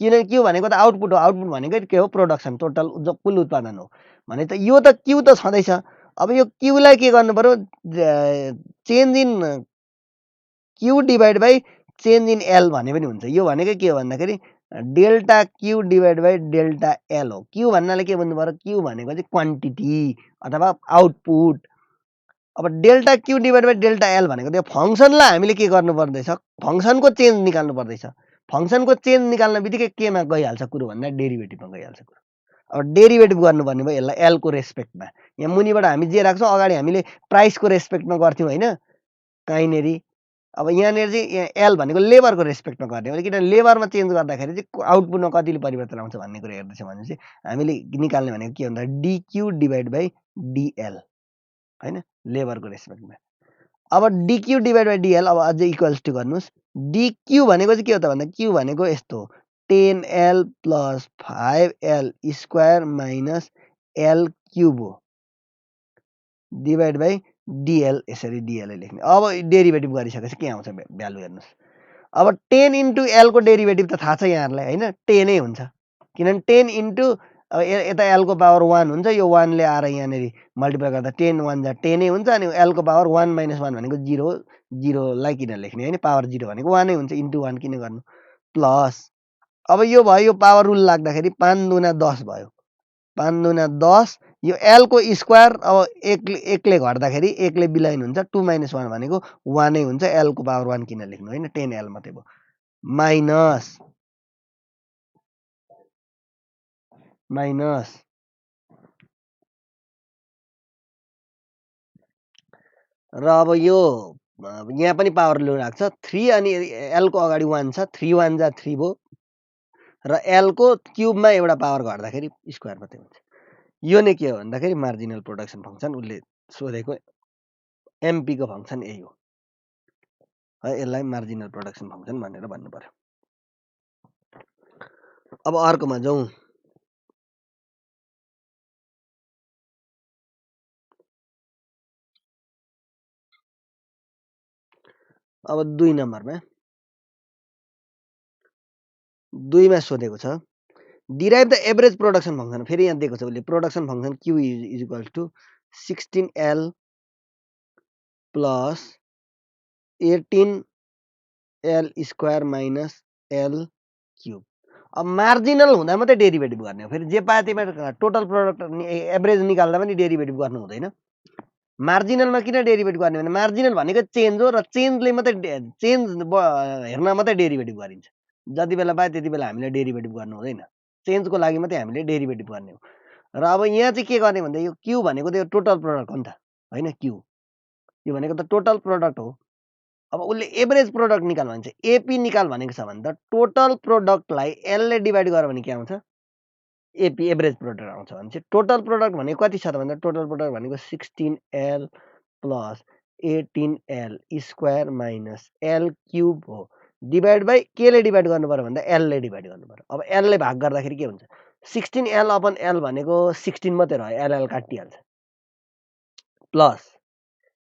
किनकि क्यु भनेको त आउटपुट हो। आउटपुट भनेकै के हो प्रोडक्सन टोटल कुल उत्पादन हो भने त यो त क्यु त छँदैछ। अब यो क्युलाई के गर्नु पर्यो change in Q divide by change in L भने पनि हुन्छ। यो भनेकै के हो भन्दाखेरि delta Q divide by delta L हो। क्यु भन्नाले के भन्नु पर्यो क्यु भनेको चाहिँ क्वान्टिटी अथवा आउटपुट। अब delta Q divide by delta L भनेको त्यो फङ्सनलाई हामीले के गर्नु पर्दैछ फङ्सनको चेन्ज निकाल्नु पर्दैछ। फङ्सनको चेन्ज निकाल्न बित्तिकै केमा गइहाल्छ कुरो भन्दा डेरिभेटिभमा गइहाल्छ कुरो। अब डेरिभेटिभ गर्नुपर्ने भयो यसलाई एलको रेस्पेक्टमा। यहाँ मुनिबाट हामी जे राख्छौँ अगाडि हामीले प्राइसको रेस्पेक्टमा गर्थ्यौँ होइन कहीँनेरि। अब यहाँनिर चाहिँ यहाँ एल भनेको लेबरको रेस्पेक्टमा गर्ने हो किनभने लेबरमा चेन्ज गर्दाखेरि चाहिँ आउटपुटमा कतिले परिवर्तन आउँछ भन्ने कुरा हेर्दैछौँ भने चाहिँ हामीले निकाल्ने भनेको के भन्दा डिक्यु डिभाइड बाई डिएल होइन लेबरको रेस्पेक्टमा। अब डिक्यु डिभाइड बाई डिएल अब अझै इक्वल्स टु गर्नुहोस्। डिक्यु भनेको चाहिँ के हो त भन्दा क्यु भनेको यस्तो 10L plus 5L square minus L cube हो डिभाइड बाई डिएल। यसरी डिएलै लेख्ने। अब डेरिभेटिभ गरिसकेपछि के आउँछ भ्यालु हेर्नुहोस्। अब 10 इन्टु एलको डेरिभेटिभ त थाहा छ यहाँहरूलाई होइन 10 हुन्छ किनभने 10 इन्टु अब यता एलको पावर 1 हुन्छ यो 1 ले आएर यहाँनिर मल्टिप्लाई गर्दा 10 1 जा 10 हुन्छ अनि एलको पावर 1 माइनस 1 भनेको 0 0लाई किन लेख्ने होइन पावर 0 भनेको 1 हुन्छ इन्टु 1 किन गर्नु प्लस। अब यो भयो यो पावर रुल लाग्दाखेरि 5 दुना 10 भयो 5 दुना 10 यो एलको स्क्वायर अब एकले घट्दाखेरि एकले बिलाइन हुन्छ 2 माइनस 1 भनेको 1 हुन्छ एलको पावर 1 किन लेख्नु होइन 10L मात्रै भयो माइनस र अब यो यहाँ पनि पावर लो राख्छ 3 अनि एलको अगाडि 1 छ 3 1 जा 3 भयो र एल को क्युबमा एउटा पावर घट्दाखेरि स्क्वायर मात्रै हुन्छ। यो नै के हो भन्दाखेरि मार्जिनल प्रोडक्सन फङ्सन। उसले सोधेको एमपी को फङ्सन यही हो है। यसलाई मार्जिनल प्रोडक्सन फङ्सन भनेर भन्नु पर्यो। अब अर्कोमा जाउँ। अब 2 नम्बरमा 2 मा सोधेको छ derive the average production function. फेरि यहाँ दिएको छ उसले production function Q is equals to 16L plus 18L square minus L cube. अब मार्जिनल हुँदा मात्रै डेरिभेटिभ गर्ने हो। फेरि जे पाए त्यही टोटल प्रोडक्ट एभरेज निकाल्दा पनि डेरिभेटिभ गर्नु हुँदैन। मार्जिनलमा किन डेरिभेटिभ गर्ने भने मार्जिनल भनेको चेन्ज हो र चेन्जले मात्रै चेन्ज हेर्न मात्रै डेरिभेटिभ गरिन्छ। जति बेला पाए त्यति बेला हामीले डेरिभेटिभ गर्नु हुँदैन। चेन्जको लागि मात्रै हामीले डेरिभेटिभ गर्ने हो। र अब यहाँ चाहिँ के गर्ने भन्दा यो क्यु भनेको त यो टोटल प्रोडक्ट हो नि त होइन। क्यु यो भनेको त टोटल प्रोडक्ट हो। अब उसले एभरेज प्रोडक्ट निकाल भन्छ। एपी निकाल भनेको छ भने त टोटल प्रोडक्टलाई एलले डिभाइड गर्यो भने के आउँछ एपी एभरेज प्रोडक्ट आउँछ भने चाहिँ टोटल प्रोडक्ट भनेको कति छ त भन्दा टोटल प्रोडक्ट भनेको 16L plus 18L square minus L cube हो। डिभाइड बाई केले डिभाइड गर्नु पर्यो भन्दा एलले डिभाइड गर्नु पर्यो। अब एलले भाग गर्दाखेरि के हुन्छ 16L अपन एल भनेको 16 मात्रै रह्यो। एलएल काटिहाल्छ plus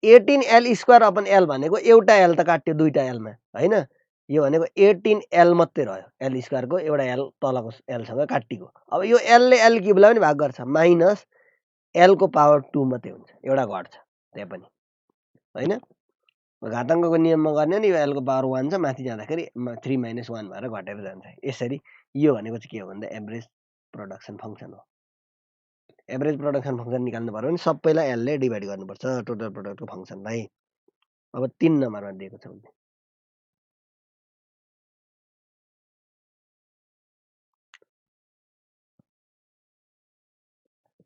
18L square upon L भनेको एउटा एल त काट्यो दुईटा एलमा होइन। यो भनेको 18L मात्रै रह्यो। एल स्क्वायरको एउटा एल तलको एलसँग काटिएको। अब यो एलले एल क्युबलाई पनि भाग गर्छ माइनस एलको पावर 2 मात्रै हुन्छ। एउटा घट्छ त्यहाँ पनि होइन। घाताङ्कको नियममा गर्ने नि यो एलको पावर 1 छ। माथि जाँदाखेरि 3 - 1 भएर घटेर जान्छ। यसरी यो भनेको चाहिँ के हो भन्दा एभरेज प्रोडक्सन फङ्सन हो। एभरेज प्रोडक्सन फङ्सन निकाल्नु पर्यो भने सबैलाई एलले डिभाइड गर्नुपर्छ टोटल प्रोडक्टको फङ्सनलाई। अब 3 नम्बरमा दिएको छ उसले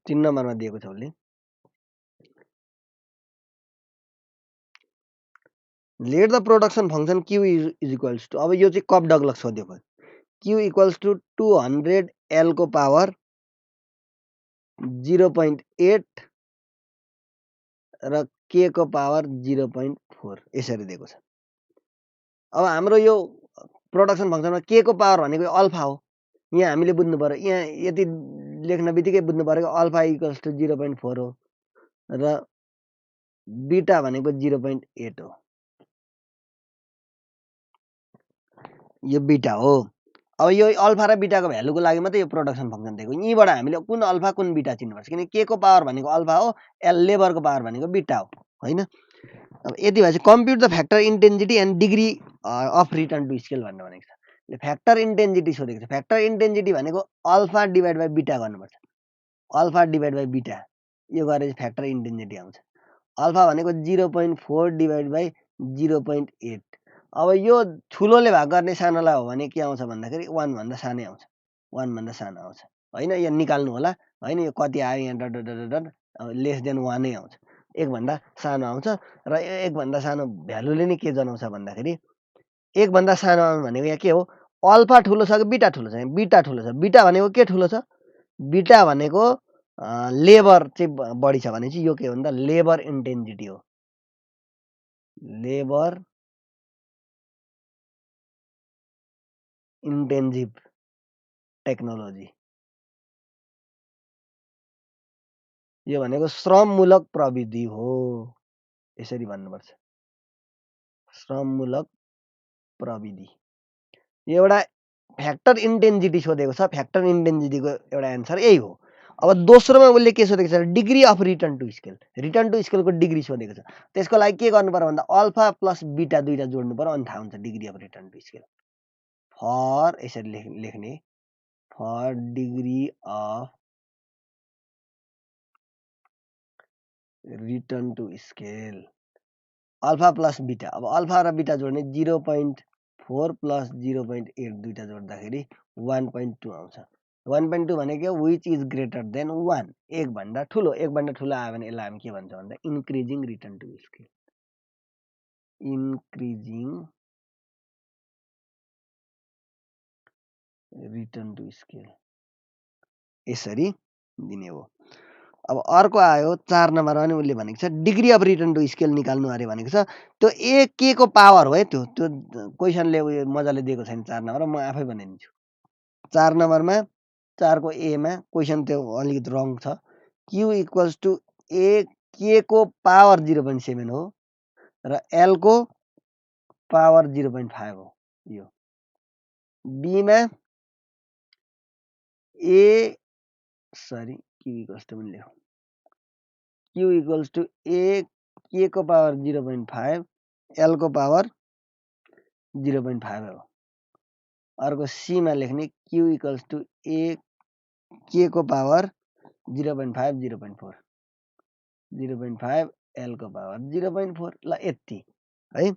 3 नम्बरमा दिएको छ उसले let the production function Q is equals to. अब यो चाहिँ कप डगलस सोधेको क्यु इक्वल्स टु 200L को पावर 0.8 र के को पावर 0.4 यसरी दिएको छ। अब हाम्रो यो प्रोडक्सन फङ्सनमा के को पावर भनेको अल्फा हो। यहाँ हामीले बुझ्नु पर्यो। यहाँ यति लेख्न बित्तिकै बुझ्नु पर्यो अल्फा इक्वल्स टु 0.4 हो र बिटा भनेको 0.8 हो। यो बिटा हो। अब यो अल्फा र बिटाको भ्यालुको लागि मात्रै यो प्रोडक्सन फङ्सन दिएको। यहीँबाट हामीले कुन अल्फा कुन बिटा चिन्नुपर्छ किनकि के को पावर भनेको अल्फा हो एल लेबरको पावर भनेको बिटा हो होइन। अब यति भएपछि compute the factor intensity and degree of return to scale भनेर भनेको छ। फ्याक्टर इन्टेन्सिटी सोधेको छ। फ्याक्टर इन्टेन्सिटी भनेको अल्फा डिभाइड बाई बिटा गर्नुपर्छ। अल्फा डिभाइड बाई बिटा यो गरेपछि फ्याक्टर इन्टेन्सिटी आउँछ। अल्फा भनेको 0.4 डिभाइड बाई 0.8। अब यो ठुलोले भाग गर्ने सानोलाई हो भने के आउँछ भन्दाखेरि 1 भन्दा सानै आउँछ। 1 भन्दा सानो आउँछ होइन। यो निकाल्नु होला होइन। यो कति आयो यहाँ dot dot dot less than 1 नै आउँछ। 1 भन्दा सानो आउँछ र 1 भन्दा सानो भ्यालुले नै के जनाउँछ भन्दाखेरि 1 भन्दा सानो आउनु भनेको यहाँ के हो अल्फा ठुलो छ कि बिटा ठुलो छ। बिटा ठुलो छ। बिटा भनेको के ठुलो छ बिटा भनेको लेबर चाहिँ बढी छ भने चाहिँ यो के हो भन्दा लेबर इन्टेन्सिटी हो। लेबर इन्टेन्सिभ टेक्नोलोजी यो भनेको श्रममूलक प्रविधि हो। यसरी भन्नुपर्छ श्रममूलक प्रविधि। यो एउटा फ्याक्टर इन्टेन्सिटी सोधेको छ। फ्याक्टर इन्टेन्सिटीको एउटा एन्सर यही हो। अब दोस्रोमा उसले के सोधेको छ degree of return to scale. Return to स्केलको डिग्री सोधेको छ। त्यसको लागि के गर्नु पर्यो भन्दा अल्फा प्लस बिटा दुईटा जोड्नु पर्यो अनि थाहा हुन्छ degree of return to scale. For यसरी लेख्ने for degree of return to scale alpha plus beta. अब अल्फा र बिटा जोड्ने 0.4 प्लस 0.8 दुईटा जोड्दाखेरि 1.2 आउँछ। 1.2 भनेको विच इज ग्रेटर देन 1 एक भन्दा ठुलो। एक भन्दा ठुलो आयो भने यसलाई हामी के भन्छ भन्दा increasing return to scale. Increasing return to scale यसरी दिने हो। अब अर्को आयो 4 नम्बरमा पनि उसले भनेको छ degree of return to scale निकाल्नु अरे भनेको छ। त्यो ए के को पावर हो है त्यो क्वेसनले उयो मजाले दिएको छैन 4 नम्बर म आफै बनाइदिन्छु। 4 नम्बरमा 4 को ए मा क्वेसन त्यो अलिकति रङ छ। Q इक्वल्स टु ए के को पावर 0.7 हो र एल को पावर 0.5 हो यो। बी मा ए सरी Q इक्वल्स टु पनि लेखौँ। Q इक्वल्स टु ए के को पावर 0.5 एल को पावर 0.5 हो। अर्को सी मा लेख्ने Q इक्वल्स टु ए के को पावर 0.5 0.4 0.5 एल को पावर 0.4 ल यति है।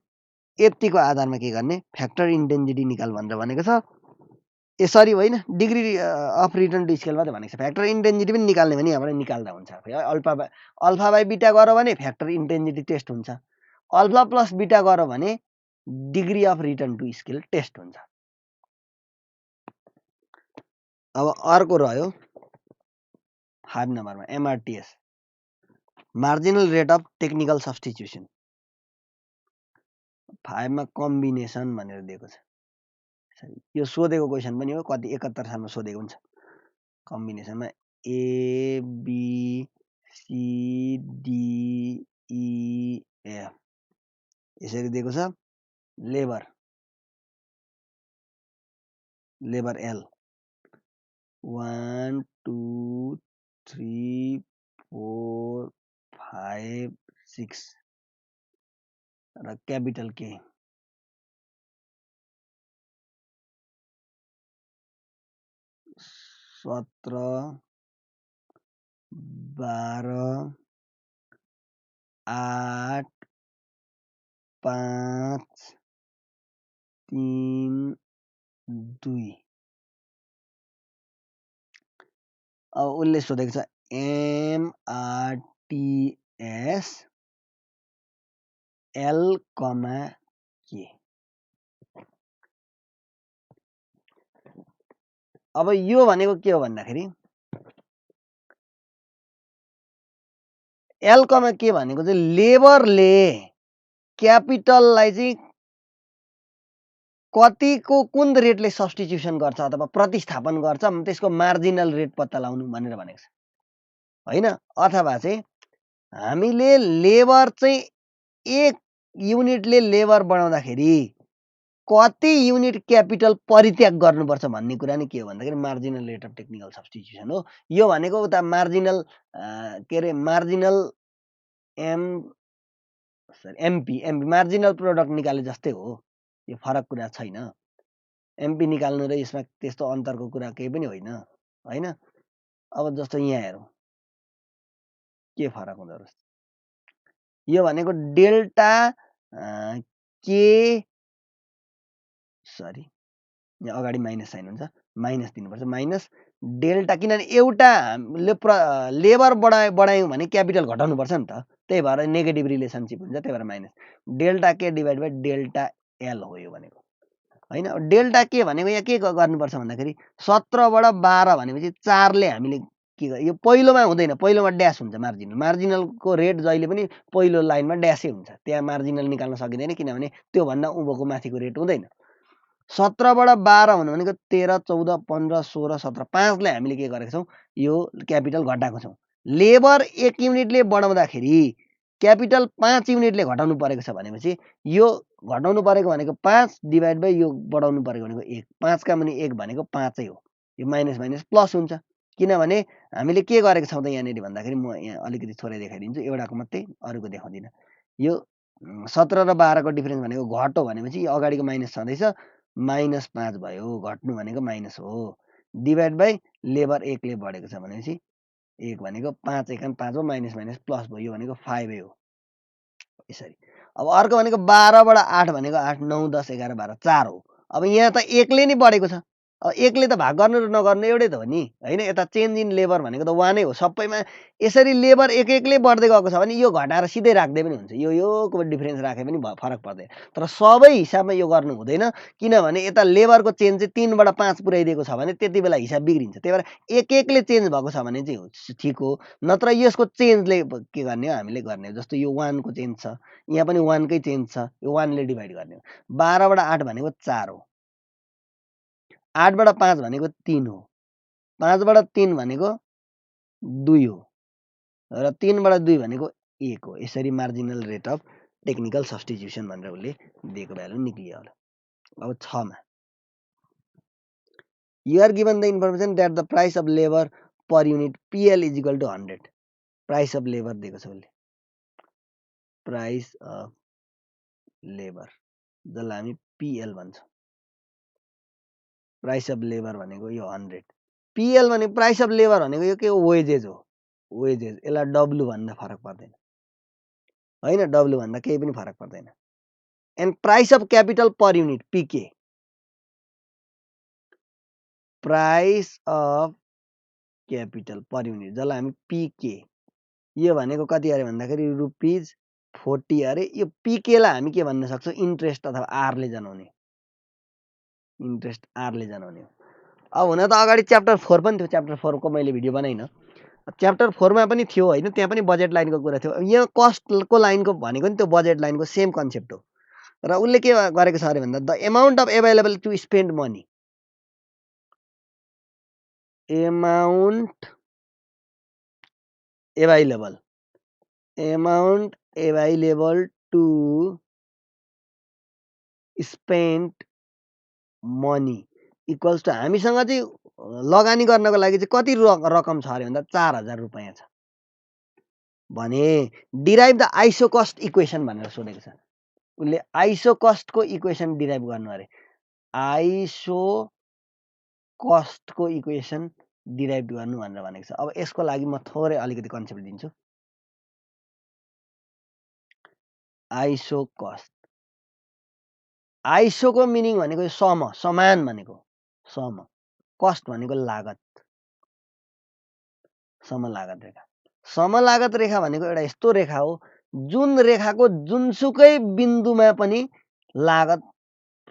यतिको आधारमा के गर्ने फ्याक्टर इन्टेन्सिटी निकाल भनेर भनेको छ। यसरी होइन degree of return to scale मात्रै भनेको छ। फ्याक्टर इन्टेन्सिटी पनि निकाल्ने भने यहाँबाट निकाल्दा हुन्छ। अल्फा बाई बिटा गऱ्यो भने फ्याक्टर इन्टेन्सिटी टेस्ट हुन्छ। अल्फा प्लस बिटा गऱ्यो भने degree of return to scale test हुन्छ। अब अर्को रह्यो 5 नम्बरमा MRTS marginal rate of technical substitution. 5 मा कम्बिनेसन भनेर दिएको छ। यो सोधेको क्वेसन पनि हो कति 71 सालमा सोधेको हुन्छ। कम्बिनेसनमा A B C D E F यसरी दिएको छ। लेबर एल 1 2 3 4 5 6 र क्यापिटल के 17 12 8 5 3 2 अब उसले सोधेको छ एमआरटिएस एल कमा के। अब यो भनेको के हो भन्दाखेरि एल कमा के भनेको चाहिँ लेबरले क्यापिटललाई चाहिँ कतिको कुन रेटले सब्स्टिट्युसन गर्छ अथवा प्रतिस्थापन गर्छ त्यसको मार्जिनल रेट पत्ता लगाउनु भनेर भनेको छ होइन। अथवा चाहिँ हामीले लेबर चाहिँ 1 युनिटले लेबर बढाउँदाखेरि कति युनिट क्यापिटल परित्याग गर्नुपर्छ भन्ने कुरा नि के हो भन्दाखेरि marginal rate of technical substitution हो। यो भनेको उता marginal marginal MP marginal product निकाले जस्तै हो। यो फरक कुरा छैन। एमपी निकाल्नु र यसमा त्यस्तो अन्तरको कुरा केही पनि होइन हैन। अब जस्तो यहाँ हेरौँ के फरक हुँदो रहेछ। यो भनेको डेल्टा के सरी यहाँ अगाडि माइनस साइन हुन्छ माइनस दिनुपर्छ माइनस डेल्टा किनभने एउटा लेबर बढायौँ भने क्यापिटल घटाउनुपर्छ नि त त्यही भएर नेगेटिभ रिलेसनसिप हुन्छ त्यही भएर माइनस डेल्टा के डिभाइड बाई डेल्टा एल हो यो भनेको हैन। डेल्टा के भनेको यहाँ के गर्नुपर्छ भन्दाखेरि 17 बाट 12 भनेपछि 4 ले हामीले के यो पहिलोमा हुँदैन पहिलोमा ड्यास हुन्छ मार्जिनलको रेट जहिले पनि पहिलो लाइनमा ड्यासै हुन्छ त्यहाँ मार्जिनल निकाल्न सकिँदैन किनभने त्यो भन्दा उँभोको माथिको रेट हुँदैन। 17 बाट 12 भन्नु भनेको 13 14 15 16 17 5 ले हामीले के गरेको छौं यो क्यापिटल घटाएको छौं। लेबर 1 युनिटले बढाउँदाखेरि क्यापिटल 5 युनिटले घटाउनु परेको छ भनेपछि यो घटाउनु परेको भनेको 5 डिभाइड बाइ यो बढाउनु परेको भनेको 1 5 का मुनि 1 भनेको 5 है हो। यो माइनस माइनस प्लस हुन्छ किनभने हामीले के गरेको छौं त यहाँनेरि भन्दाखेरि म यहाँ अलिकति थोरै देखाइदिन्छु एउटाको मात्रै अरुको देखाउँदिन। यो 17 र 12 को डिफरेन्स भनेको घट हो भनेपछि यो अगाडिको माइनस छँदैछ माइनस 5 भयो घट्नु भनेको माइनस हो डिभाइड बाइ लेबर 1 ले बढेको छ भनेपछि 1 भनेको 5 एकाम 5 हो माइनस माइनस प्लस भयो यो भनेको 5 हो यसरी। अब अर्को भनेको 12 बाट 8 भनेको 8 9 10 11 12 4 हो। अब यहाँ त 1 ले नि बढेको छ अब एकले त भाग गर्नु र नगर्नु एउटै त हो नि हैन। यता चेन्ज इन लेबर भनेको त वानै हो सबैमा। यसरी लेबर एक एकले बढ्दै गएको छ भने यो घटाएर सिधै राख्दै पनि हुन्छ, योको डिफरेन्स राखे पनि फरक पर्दैन। तर सबै हिसाबमा यो गर्नु हुँदैन, किनभने यता लेबरको चेन्ज चाहिँ 3 बाट 5 पुर्याइदिएको छ भने त्यति बेला हिसाब बिग्रिन्छ। त्यही भएर एक एकले चेन्ज भएको छ भने चाहिँ ठिक हो, नत्र यसको चेन्जले के गर्ने हो हामीले गर्ने हो। जस्तो यो 1 को चेन्ज छ, यहाँ पनि 1 कै चेन्ज छ, यो 1 ले डिभाइड गर्ने हो। 12 बाट 8 भनेको 4 हो, 8 बाट 5 भनेको 3 हो, 5 बाट 3 भनेको 2 हो, र 3 बाट 2 भनेको 1 हो। यसरी marginal rate of technical substitution भनेर उसले दिएको भ्यालु निक्लियो होला। अब 6 मा you are given the information that the price of labor per unit PL is equal to 100. Price of labour दिएको छ उसले, प्राइस अफ लेबर जसलाई हामी PL भन्छौँ। प्राइस अफ लेबर भनेको यो 100, PL भनेको प्राइस अफ लेबर भनेको यो के हो, वेजेज हो, वेजेज। यसलाई डब्लु भन्दा फरक पर्दैन हैन, डब्लु भन्दा केही पनि फरक पर्दैन। And price of capital per unit PK, price of capital per unit जसलाई हामी PK, यो भनेको कति अरे भन्दाखेरि ₹40 अरे। यो PK लाई हामी के भन्न सक्छौँ, इन्ट्रेस्ट अथवा आर ले जनाउने, इन्ट्रेस्ट आर ले जनाउने हो। अब हुन त अगाडि च्याप्टर 4 पनि थियो, च्याप्टर 4 को मैले भिडियो बनाइन, च्याप्टर 4 मा पनि थियो हैन, त्यहाँ पनि बजेट लाइनको कुरा थियो। यहाँ कस्टको लाइनको भनेको नि त्यो बजेट लाइनको सेम कन्सेप्ट हो। र उसले के गरेको छ अरे भन्दा the amount of available to spend money, amount available, amount available to spend money equals to हामीसँग चाहिँ लगानी गर्नको लागि चाहिँ कति रकम छ अरे भन्दा 4000 रुपैयाँ छ भने derive the iso cost equation भनेर सोधेको छ। उसले आइसो कस्टको इक्वेसन डिराइभ गर्नु अरे, आइसो कस्टको इक्वेसन डिराइभ गर्नु भनेर भनेको छ। अब यसको लागि म थोरै अलिकति कन्सेप्ट दिन्छु। आइसो कस्ट, आइसोको मिनिङ भनेको सम, समान भनेको सम, कस्ट भनेको लागत, समलागत रेखा। समलागत रेखा भनेको एउटा यस्तो रेखा हो जुन रेखाको जुनसुकै बिन्दुमा पनि लागत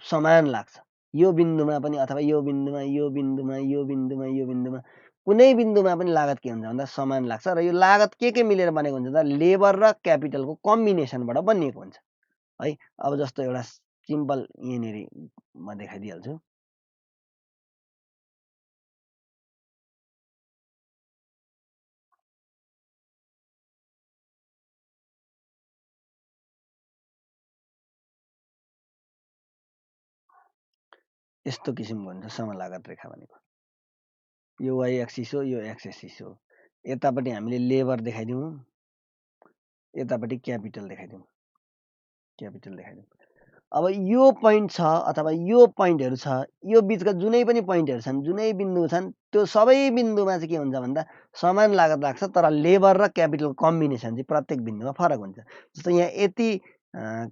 समान लाग्छ। यो बिन्दुमा पनि अथवा यो बिन्दुमा, यो बिन्दुमा, यो बिन्दुमा, यो बिन्दुमा, कुनै बिन्दुमा पनि लागत के हुन्छ भन्दा समान लाग्छ। र यो लागत के मिलेर बनेको हुन्छ त लेबर र क्यापिटलको कम्बिनेसनबाट बनिएको हुन्छ है। अब जस्तो एउटा सिम्पल यहाँनिर म देखाइदिइहाल्छु। यस्तो किसिमको हुन्छ समलागत रेखा भनेको। यो वाइ एक्सिस हो, यो एक्स एक्सिस हो। यतापट्टि हामीले लेबर देखाइदिउँ, यतापट्टि क्यापिटल देखाइदिउँ, क्यापिटल देखाइदिउँ। अब यो पोइन्ट छ अथवा यो पोइन्टहरु छ, यो बीचका जुनै पनि पोइन्टहरु छन्, जुनै बिन्दु छन्, त्यो सबै बिन्दुमा चाहिँ के हुन्छ भन्दा समान लागत लाग्छ। तर लेबर र क्यापिटलको कम्बिनेसन चाहिँ प्रत्येक बिन्दुमा फरक हुन्छ। जस्तो यहाँ यति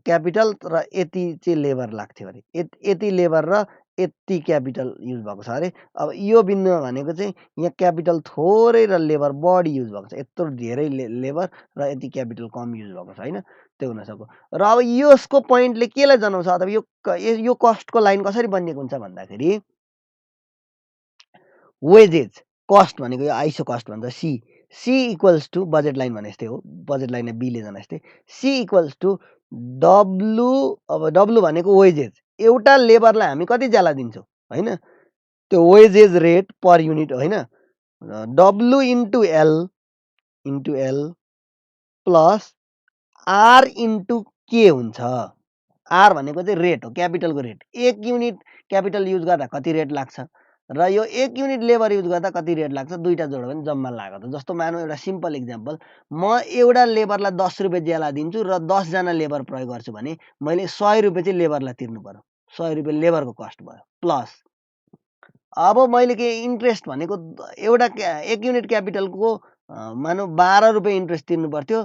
क्यापिटल र यति चाहिँ लेबर लाग्थ्यो अरे, यति लेबर र यति क्यापिटल युज भएको छ अरे। अब यो बिन्दुमा भनेको चाहिँ यहाँ क्यापिटल थोरै र लेबर बढी युज भएको छ, यत्रो धेरै लेबर र यति क्यापिटल कम युज भएको छ हैन, त्यो हुन सक्यो। र अब यसको पोइन्टले केलाई जनाउँछ अथवा यो कस्टको लाइन कसरी बनिएको हुन्छ भन्दाखेरि वेजेज कस्ट भनेको यो आइसो कस्ट भन्छ C equals to budget line भने जस्तै हो, बजेट लाइनलाई बी ले जाने जस्तै सी इक्वल्स टु डब्लु। अब डब्लु भनेको वेजेज, एउटा लेबरलाई हामी कति ज्याला दिन्छौँ हैन, त्यो वेजेज रेट पर युनिट हैन, W into L plus R into K हुन्छ। आर भनेको चाहिँ रेट हो, क्यापिटलको रेट। 1 युनिट क्यापिटल युज गर्दा कति रेट लाग्छ र यो 1 युनिट लेबर युज गर्दा कति रेट लाग्छ, दुईटा जोड्यो भने जम्मा लागत हो। जस्तो मानौँ एउटा सिम्पल इक्जाम्पल, म एउटा लेबरलाई 10 रुपियाँ ज्याला दिन्छु र 10 जना लेबर प्रयोग गर्छु भने मैले 100 रुपियाँ चाहिँ लेबरलाई तिर्नु पर्यो, 100 रुपियाँ लेबरको कस्ट भयो। प्लस अब मैले के इन्ट्रेस्ट भनेको एउटा 1 युनिट क्यापिटलको मानौँ 12 रुपियाँ इन्ट्रेस्ट तिर्नु पर्थ्यो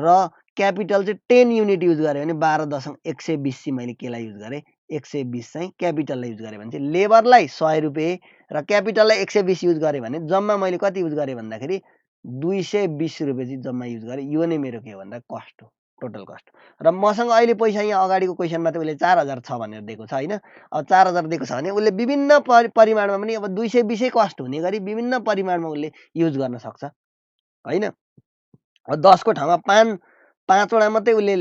र क्यापिटल चाहिँ 10 युनिट युज गरे भने 12.120 चाहिँ मैले केलाई युज गरेँ, 120 चाहिँ क्यापिटललाई युज गरेँ भने चाहिँ लेबरलाई 100 रुपियाँ र क्यापिटललाई 120 युज गरेँ भने जम्मा मैले कति युज गरेँ भन्दाखेरि 220 रुपियाँ चाहिँ जम्मा युज गरेँ। यो नै मेरो के हो भन्दा कस्ट हो, टोटल कस्ट। र मसँग अहिले पैसा यहाँ अगाडिको क्वेसनमा त उसले 4000 छ भनेर दिएको छ होइन। अब 4000 दिएको छ भने उसले विभिन्न परिमाणमा पनि अब 220 कस्ट हुने गरी विभिन्न परिमाणमा उसले युज गर्न सक्छ होइन। 10 को ठाउँमा 5वटा मात्रै उसले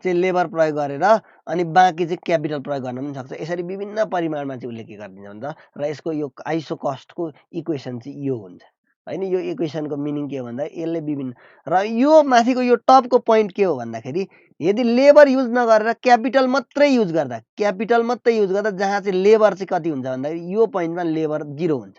चाहिँ लेबर प्रयोग गरेर अनि बाँकी चाहिँ क्यापिटल प्रयोग गर्न पनि सक्छ। यसरी विभिन्न परिमाणमा चाहिँ उसले के गरिदिन्छ भन्दा र यसको यो आइसो कस्टको इक्वेसन चाहिँ यो हुन्छ होइन। यो इक्वेसनको मिनिङ के हो भन्दा यसले विभिन्न र यो माथिको यो टपको पोइन्ट के हो भन्दाखेरि यदि लेबर युज नगरेर क्यापिटल मात्रै युज गर्दा जहाँ चाहिँ लेबर चाहिँ कति हुन्छ भन्दाखेरि यो पोइन्टमा लेबर 0 हुन्छ।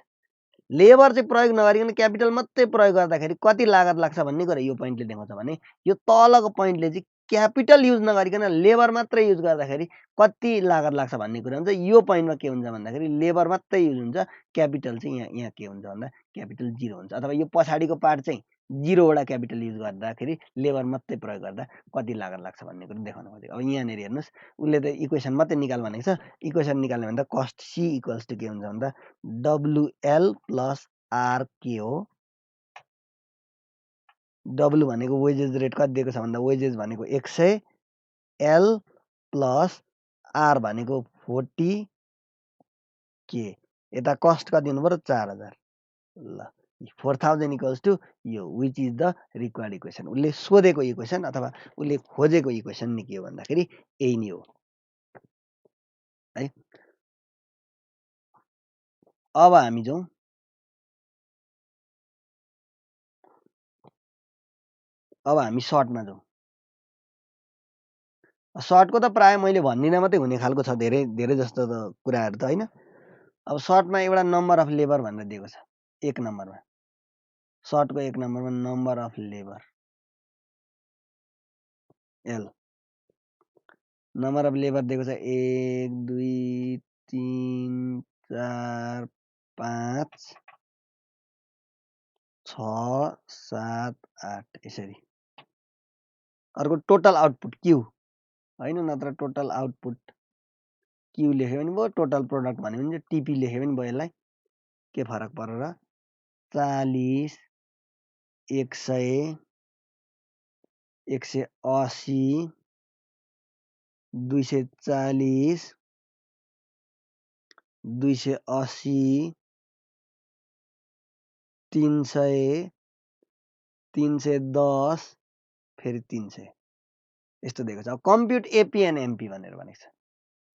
लेबर चाहिँ प्रयोग नगरिकन क्यापिटल मात्रै प्रयोग गर्दाखेरि कति लागत लाग्छ भन्ने कुरा यो पोइन्टले देखाउँछ भने यो तलको पोइन्टले चाहिँ क्यापिटल युज नगरिकन लेबर मात्रै युज गर्दाखेरि कति लागत लाग्छ भन्ने कुरा हुन्छ। यो पोइन्टमा के हुन्छ भन्दाखेरि लेबर मात्रै युज हुन्छ, क्यापिटल चाहिँ यहाँ के हुन्छ भन्दा क्यापिटल 0 हुन्छ। अथवा यो पछाडिको पार्ट चाहिँ 0वटा क्यापिटल युज गर्दाखेरि लेबर मात्रै प्रयोग गर्दा कति लागत लाग्छ भन्ने कुरा देखाउन खोजेको। अब यहाँनिर हेर्नुहोस् उसले त इक्वेसन मात्रै निकाल भनेको छ। इक्वेसन निकाल्ने भन्दा कस्ट सी इक्वल्स टु के हुन्छ भन्दा डब्लुएल प्लस आरके हो। डब्लु भनेको वेजेस रेट कति दिएको छ भन्दा वेजेस भनेको 100, एल प्लस आर भनेको 40 के, यता कस्ट कति हुनु पर्यो 4000। ल 4000 इक्वल्स टु यो which is the required equation. उसले सोधेको इक्वेसन अथवा उसले खोजेको इक्वेसन नि के हो भन्दाखेरि यही नै हो है। अब हामी जाउँ अब हामी सर्टमा जाउँ। सर्टको त प्राय मैले भन्दिनँ मात्रै हुने खालको छ धेरै धेरै जस्तो त कुराहरू त होइन। अब सर्टमा एउटा नम्बर अफ लेबर भनेर दिएको छ। 1 नम्बरमा सर्टको 1 नम्बरमा number of labour L, number of labour दिएको छ 1 2 3 4 5 6 7 8 यसरी। अर्को टोटल आउटपुट क्यू होइन, नत्र टोटल आउटपुट क्यू लेख्यो भने भयो। टोटल प्रोडक्ट भन्यो भने टिपी लेख्यो भने भयो। यसलाई के फरक परेर 40 100 180 240 280 300 310 फेरि 300 यस्तो दिएको छ। अब कम्प्युट एपी एन्ड एमपी भनेर भनेको छ।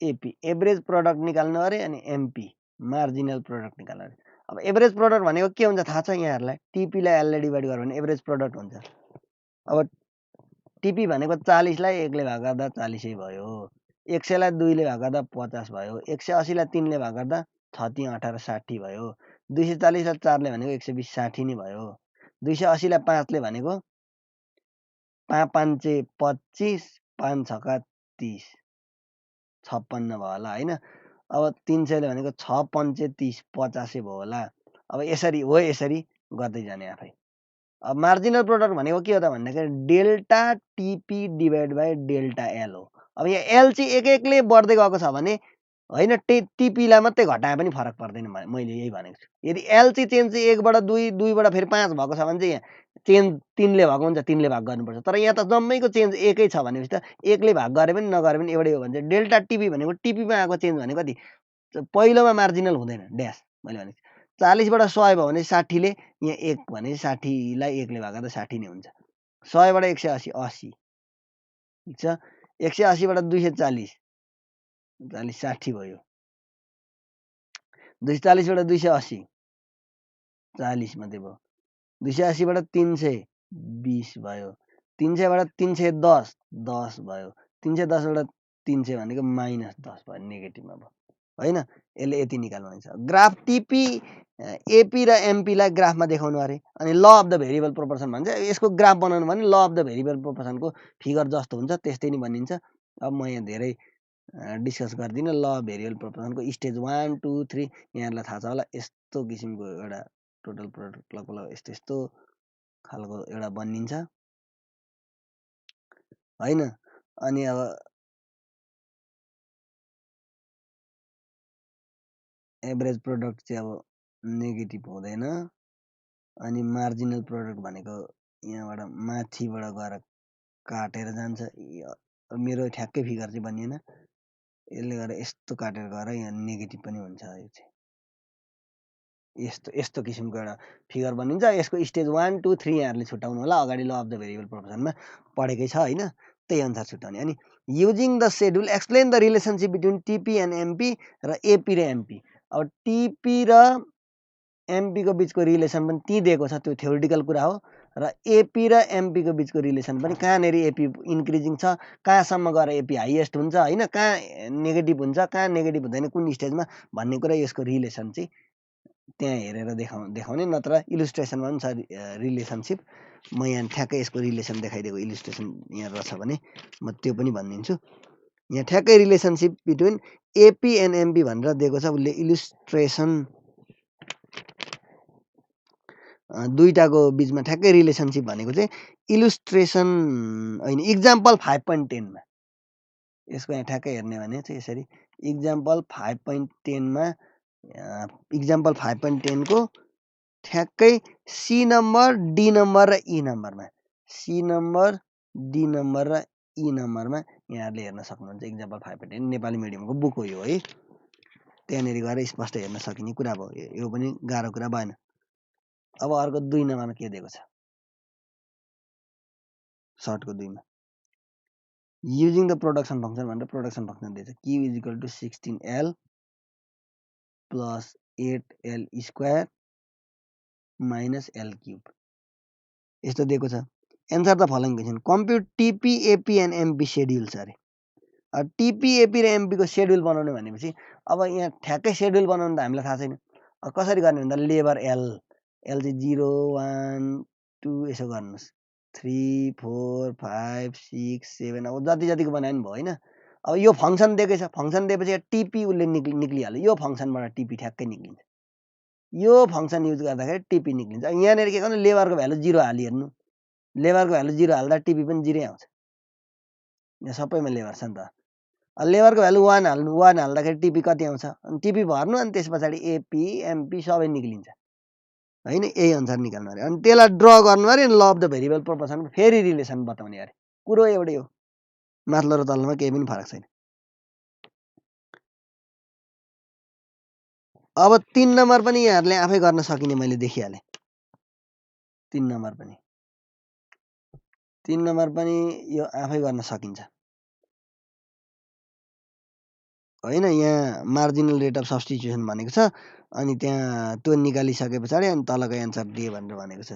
एपी एभरेज प्रोडक्ट निकाल्नु अरे अनि एमपी मार्जिनल प्रोडक्ट निकाल्नु अरे। अब एभरेज प्रोडक्ट भनेको के हुन्छ थाहा छ यहाँहरूलाई? टिपीलाई एलले डिभाइड गर्यो भने एभरेज प्रोडक्ट हुन्छ। अब टिपी भनेको 40 लाई 1 ले भाग गर्दा 40 भयो, 100 लाई 2 ले भाग गर्दा 50 भयो, 180 लाई 3 ले भाग गर्दा 6 3 18 60 भयो, 240 लाई 4 ले भनेको 120 60 नै भयो, 280 लाई 5 ले भनेको 5 5 25 5 6 30 56 भयो होला होइन। अब 300 ले भनेको 6 5 30 50 भयो होला। अब यसरी हो, यसरी गर्दै जाने आफै। अब मार्जिनल प्रोडक्ट भनेको के हो त भन्दाखेरि delta TP divide by delta L हो। अब यहाँ एल चाहिँ एक एकले बढ्दै गएको छ भने होइन, टिपीलाई मात्रै घटाए पनि फरक पर्दैन, मैले यही भनेको छु। यदि एल चाहिँ चेन्ज चाहिँ 1 बाट 2 2 बाट फेरि 5 भएको छ भने चाहिँ यहाँ चेन्ज 3 ले भएको हुन्छ, 3 ले भाग गर्नुपर्छ। तर यहाँ त जम्मैको चेन्ज एकै छ भनेपछि त 1 ले भाग गरे पनि नगरे पनि एउटै हो भने चाहिँ डेल्टा टिपी भनेको टिपीमा आएको चेन्ज भनेको कति? पहिलोमा मार्जिनल हुँदैन ड्यास मैले भनेको 40 बाट 100 भयो भने 60 ले यहाँ 1 भने 60 लाई 1 ले भाग गर्दा 60 नै हुन्छ। 100 बाट 180 80 ठीक छ। 180 बाट 240 40 60 भयो। 240 बाट 280 40 मात्रै भयो। 280 बाट 320 भयो। 300 बाट 310 10 भयो। 310 बाट 300 भनेको -10 भयो, नेगेटिभमा भयो होइन। यसले यति निकाल्नु भन्छ। ग्राफ टिपी एपी र एमपीलाई ग्राफमा देखाउनु अरे अनि ल अफ द भेरिएबल प्रोपोर्सन भन्छ। यसको ग्राफ बनाउनु भने ल अफ द भेरिएबल प्रोपोर्सनको फिगर जस्तो हुन्छ त्यस्तै नै बनिन्छ। अब म यहाँ धेरै डिस्कस गर्दिनँ। ल अफ भेरिएबल प्रोपोर्सनको स्टेज 1 2 3 यहाँहरूलाई थाहा छ होला। यस्तो किसिमको एउटा टोटल प्रोडक्ट लगभग यस्तो यस्तो खालको एउटा बनिन्छ होइन। अनि अब एभरेज प्रोडक्ट चाहिँ अब नेगेटिभ हुँदैन अनि मार्जिनल प्रोडक्ट भनेको यहाँबाट माथिबाट गएर काटेर जान्छ मेरो ठ्याक्कै फिगर चाहिँ बनिएन यसले गर्दा यस्तो काटेर गएर यहाँ नेगेटिभ पनि हुन्छ यो चाहिँ यस्तो किसिमको एउटा फिगर बनिन्छ यसको स्टेज 1 2 3 यहाँहरूले छुट्याउनु होला अगाडि ल अफ द भेरिएबल प्रोपोर्सनमा पढेकै छ होइन त्यही अनुसार छुट्याउने अनि using the schedule explain the relationship between TP and MP र एपी र एमपी अब टिपी र एमपीको बिचको रिलेसन पनि त्यहीँ दिएको छ त्यो थ्योरिटिकल कुरा हो र एपी र एमपीको बिचको रिलेसन पनि कहाँनिर एपी इन्क्रिजिङ छ कहाँसम्म गएर एपी हाइएस्ट हुन्छ होइन कहाँ नेगेटिभ हुन्छ कहाँ नेगेटिभ हुँदैन कुन स्टेजमा भन्ने कुरा यसको रिलेसन चाहिँ त्यहाँ हेरेर देखाउने नत्र इलिस्ट्रेसनमा पनि छ रिलेसनसिप म यहाँ ठ्याक्कै यसको रिलेसन देखाइदिएको इलिस्ट्रेसन यहाँ रहेछ भने म त्यो पनि भनिदिन्छु यहाँ ठ्याक्कै relationship between AP and MP भनेर दिएको छ उसले इलिस्ट्रेसन दुईटाको बिचमा ठ्याक्कै रिलेसनसिप भनेको चाहिँ इलिस्ट्रेसन होइन इक्जाम्पल 5.10मा यसको यहाँ ठ्याक्कै हेर्ने भने चाहिँ यसरी इक्जाम्पल 5.10मा इक्जाम्पल 5.10 को ठ्याक्कै सी नम्बर डी नम्बर र ई नम्बरमा सी नम्बर डी नम्बर र ई नम्बरमा यहाँहरूले हेर्न सक्नुहुन्छ इक्जाम्पल 5.10 नेपाली मिडियमको बुक हो यो है त्यहाँनिर गएर स्पष्ट हेर्न सकिने कुरा भयो यो पनि गाह्रो कुरा भएन अब अर्को 2 नम्बरमा के दिएको छ सर्टको 2मा युजिङ द प्रोडक्सन फङ्सन भनेर प्रोडक्सन फङ्सन दिएछ Q is equal to 16L plus 8L square minus L cube यस्तो दिएको छ answer the following question compute TP AP and MP schedules अरे टिपी एपी र एमपीको सेड्युल बनाउने भनेपछि अब यहाँ ठ्याक्कै सेड्युल बनाउनु त हामीलाई थाहा छैन कसरी गर्ने भन्दा लेबर एल चाहिँ 0 1 2 यसो गर्नुहोस् 3 4 5 6 7 अब जतिको बनायो नि भयो होइन अब यो फङ्सन दिएकै छ फङ्सन दिएपछि टिपी उसले निक्लिहाल्यो यो फङ्सनबाट टिपी ठ्याक्कै निक्लिन्छ यो फङ्सन युज गर्दाखेरि टिपी निक्लिन्छ यहाँनिर के गर्नु लेबरको भ्यालु 0 हालिहेर्नु लेबरको भ्यालु 0 हाल्दा टिपी पनि 0 आउँछ यहाँ सबैमा लेबर छ नि त लेबरको भ्यालु 1 हाल्नु 1 हाल्दाखेरि टिपी कति आउँछ अनि टिपी भर्नु अनि त्यस पछाडि एपी एमपी सबै निक्लिन्छ होइन यही अनुसार निकाल्नु अरे अनि त्यसलाई ड्र गर्नु अरे ल अफ द भेरिएबल प्रोपोर्सन फेरि रिलेसन बताउने अरे कुरो एउटै हो माथिल्लो र तल्लोमा केही पनि फरक छैन अब 3 नम्बर पनि यहाँहरूले आफै गर्न सकिने मैले देखिहालेँ 3 नम्बर पनि यो आफै गर्न सकिन्छ होइन यहाँ मार्जिनल रेट अफ सब्स्टिट्युसन भनेको छ अनि त्यहाँ त्यो निकालिसके पछाडि अनि तलको एन्सर दिए भनेर भनेको छ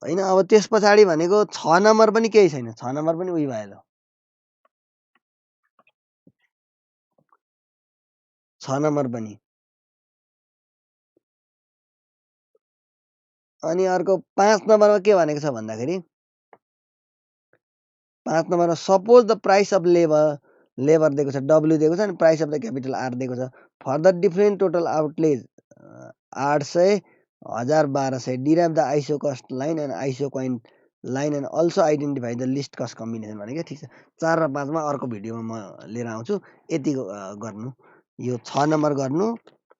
होइन अब त्यस पछाडि भनेको 6 नम्बर पनि केही छैन 6 नम्बर पनि उही भयो 6 नम्बर पनि अनि अर्को 5 नम्बरमा के भनेको छ भन्दाखेरि 5 नम्बरमा suppose the price of labour दिएको छ डब्ल्यु दिएको छ अनि price of the capital R दिएको छ for the different total outlay 800 1200 derive the isocost line and isoquant line and also identify the least cost combination भनेको ठिक छ 4 र 5 मा अर्को भिडियोमा म लिएर आउँछु यति गर्नु यो 6 नम्बर गर्नु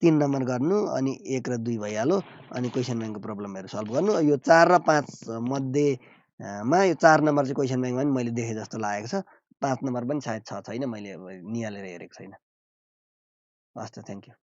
3 नम्बर गर्नु अनि 1 र 2 भइहाल्यो अनि क्वेसन ब्याङ्कको प्रब्लमहरू सल्भ गर्नु यो 4 र 5 मध्येमा यो 4 नम्बर चाहिँ क्वेसन ब्याङ्कमा पनि मैले देखेँ जस्तो लागेको छ 5 नम्बर पनि सायद छैन मैले निहालेर हेरेको छैन हस् त थ्याङ्क यू